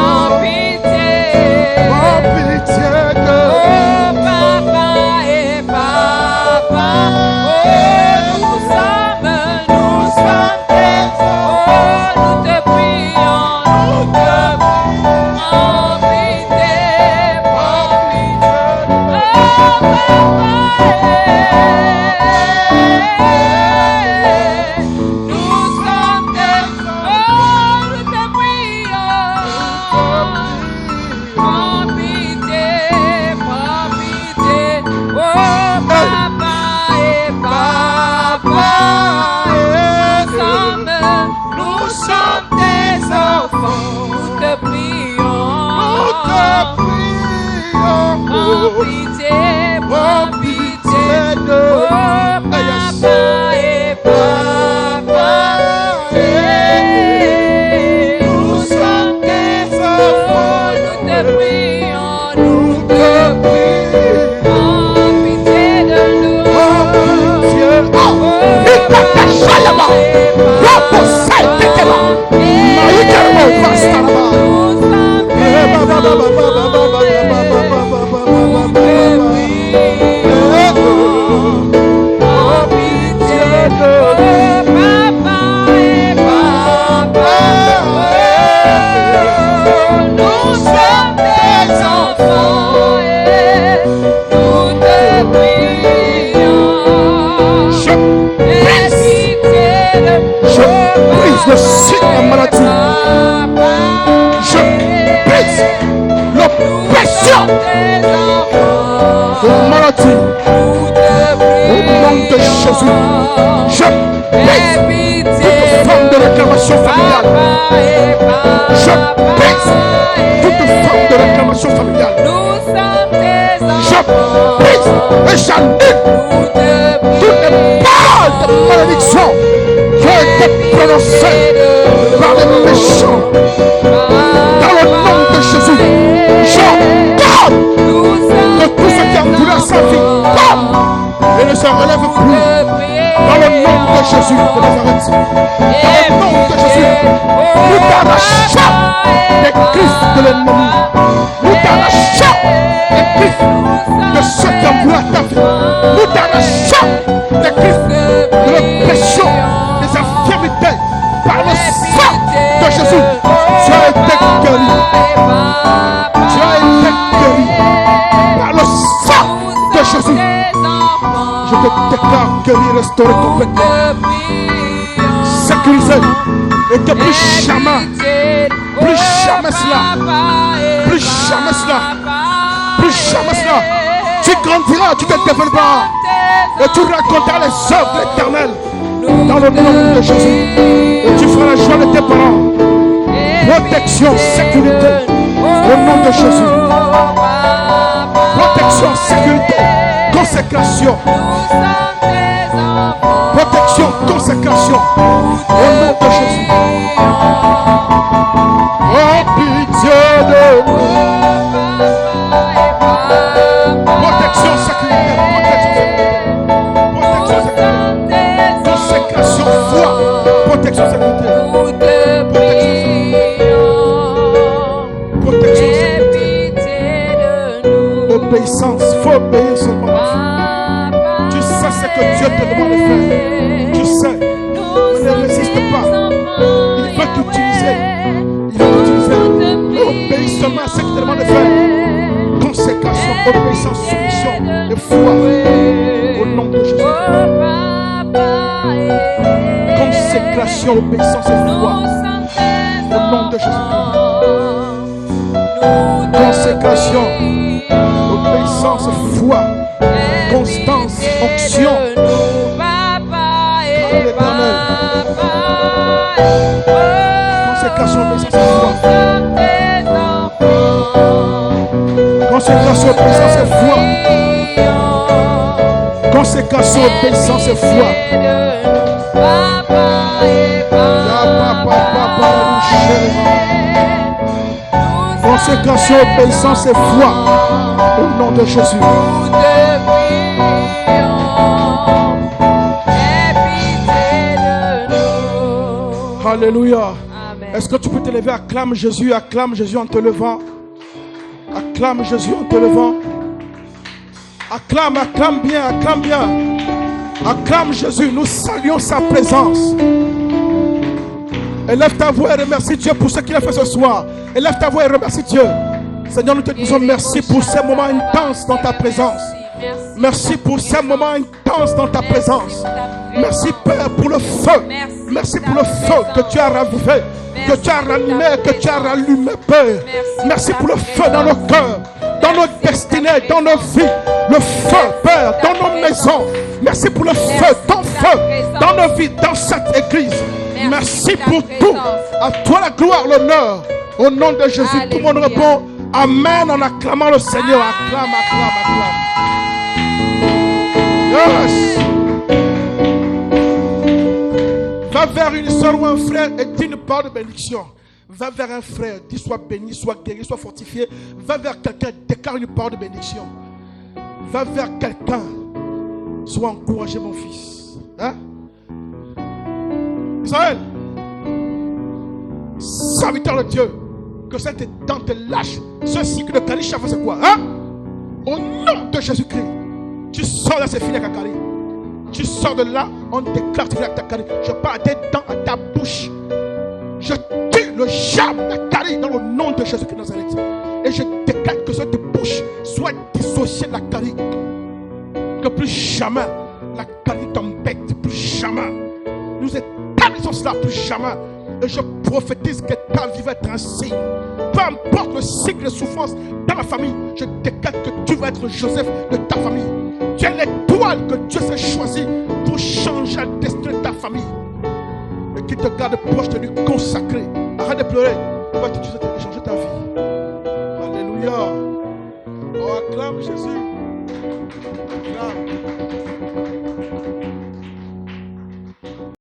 En pitié, le signe de maladie. Je brise l'oppression de maladie. Au nom de Jésus, je brise toute forme de réclamation familiale. Je brise toute forme de réclamation familiale. Je brise et j'annule toutes les paroles de malédiction qui ont été prononcées par les méchants. Dans le nom de Jésus, j'ordonne que tout ce qui a voulu à sa vie tombe et ne se relève plus. Dans le nom de Jésus de Nazareth, dans le nom de Jésus, nous t'arrachons des Christ. restauré complètement. Sécurisé. Et que plus jamais cela, plus jamais cela, tu grandiras, tu te développeras et tu raconteras les œuvres de l'Éternel dans le nom de Jésus. Et tu feras la joie de tes parents. Protection, sécurité au nom de Jésus. Protection, sécurité, consécration. Protection, consécration au nom de Jésus. Oh pitié de nous. Protection, sécurité, protection, sécurité. Consécration, foi, protection, sécurité. Protection, sécurité. Obéissance, il faut obéir seulement. Tu sais ce que Dieu te demande de faire. Tu sais. Ne résiste pas. Il va t'utiliser. Obéis seulement à ce qu'il te demande de faire. Consécration, obéissance, soumission et foi. Au nom de Jésus. Consécration, obéissance et foi. Au nom de Jésus. Consécration, obéissance, foi, constance, onction. Consécration, obéissance et foi. Consécration, obéissance et foi. Consécration, obéissance et foi. Consécration, obéissance et foi. Au nom de Jésus. Alléluia. Est-ce que tu peux te lever? Acclame Jésus en te levant. Acclame Jésus en te levant. Acclame bien. Acclame Jésus. Nous saluons sa présence. Élève ta voix et remercie Dieu pour ce qu'il a fait ce soir. Élève ta voix et remercie Dieu. Seigneur, nous te disons merci pour ces moments intenses dans ta présence. Merci pour ces moments intenses dans ta présence. Merci Père pour le feu. Merci pour le feu que tu as ravivé, que tu as ranimé, que tu as rallumé, Père. Merci pour le feu dans nos cœurs, dans nos destinées, dans nos vies. Le feu, Père, dans nos maisons. Merci pour le feu, ton feu, dans nos vies, dans cette église. Merci pour tout. À toi la gloire, l'honneur. Au nom de Jésus, tout le monde répond Amen en acclamant le Seigneur. Acclame. Yes. Va vers une soeur ou un frère et dis une parole de bénédiction. Va vers un frère, dis sois béni, sois guéri, sois fortifié. Va vers quelqu'un, déclare une parole de bénédiction. Va vers quelqu'un, sois encouragé mon fils. Hein? Israël, serviteur de Dieu, que cette dent te lâche. Ce cycle de Kali Chafa, c'est quoi? Hein? Au nom de Jésus-Christ, tu sors de ces filets Kakari. Tu sors de là, on déclare tes filets Kakari. Je parle à tes dents, à ta bouche. Je tue le germe Kakari dans le nom de Jésus-Christ de Nazareth. Et je déclare que cette bouche soit dissociée de la Kali. Que plus jamais la Kali t'embête, plus jamais. Nous établissons cela, plus jamais. Et je prophétise que ta vie va être un signe. Peu importe le cycle de souffrance dans la famille, je déclare que tu vas être Joseph de ta famille. Tu es l'étoile que Dieu s'est choisi pour changer la destinée de ta famille. Et qui te garde proche de lui, consacré. Arrête de pleurer. Il va t'utiliser pour changer ta vie. Alléluia. Oh, acclame Jésus. Acclame.